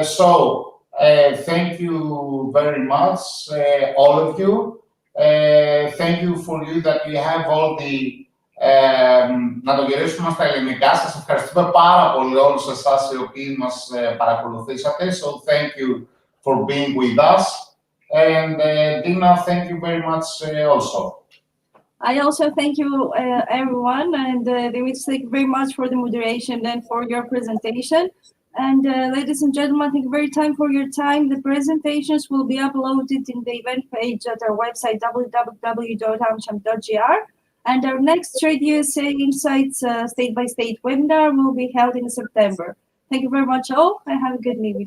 So thank you very much, all of you. Thank you for you that we have all the... να το γυρίσουμε στα ελληνικά. Σας ευχαριστούμε πάρα πολύ όλους εσάς οι οποίοι μας παρακολουθήσατε. So thank you for being with us. And Dina, thank you very much also. I also thank you, everyone, and David, thank you very much for the moderation and for your presentation. And ladies and gentlemen, thank you very much for your time. The presentations will be uploaded in the event page at our website, www.amcham.gr. And our next TradeUSA Insights state-by-state webinar will be held in September. Thank you very much all, and have a good evening.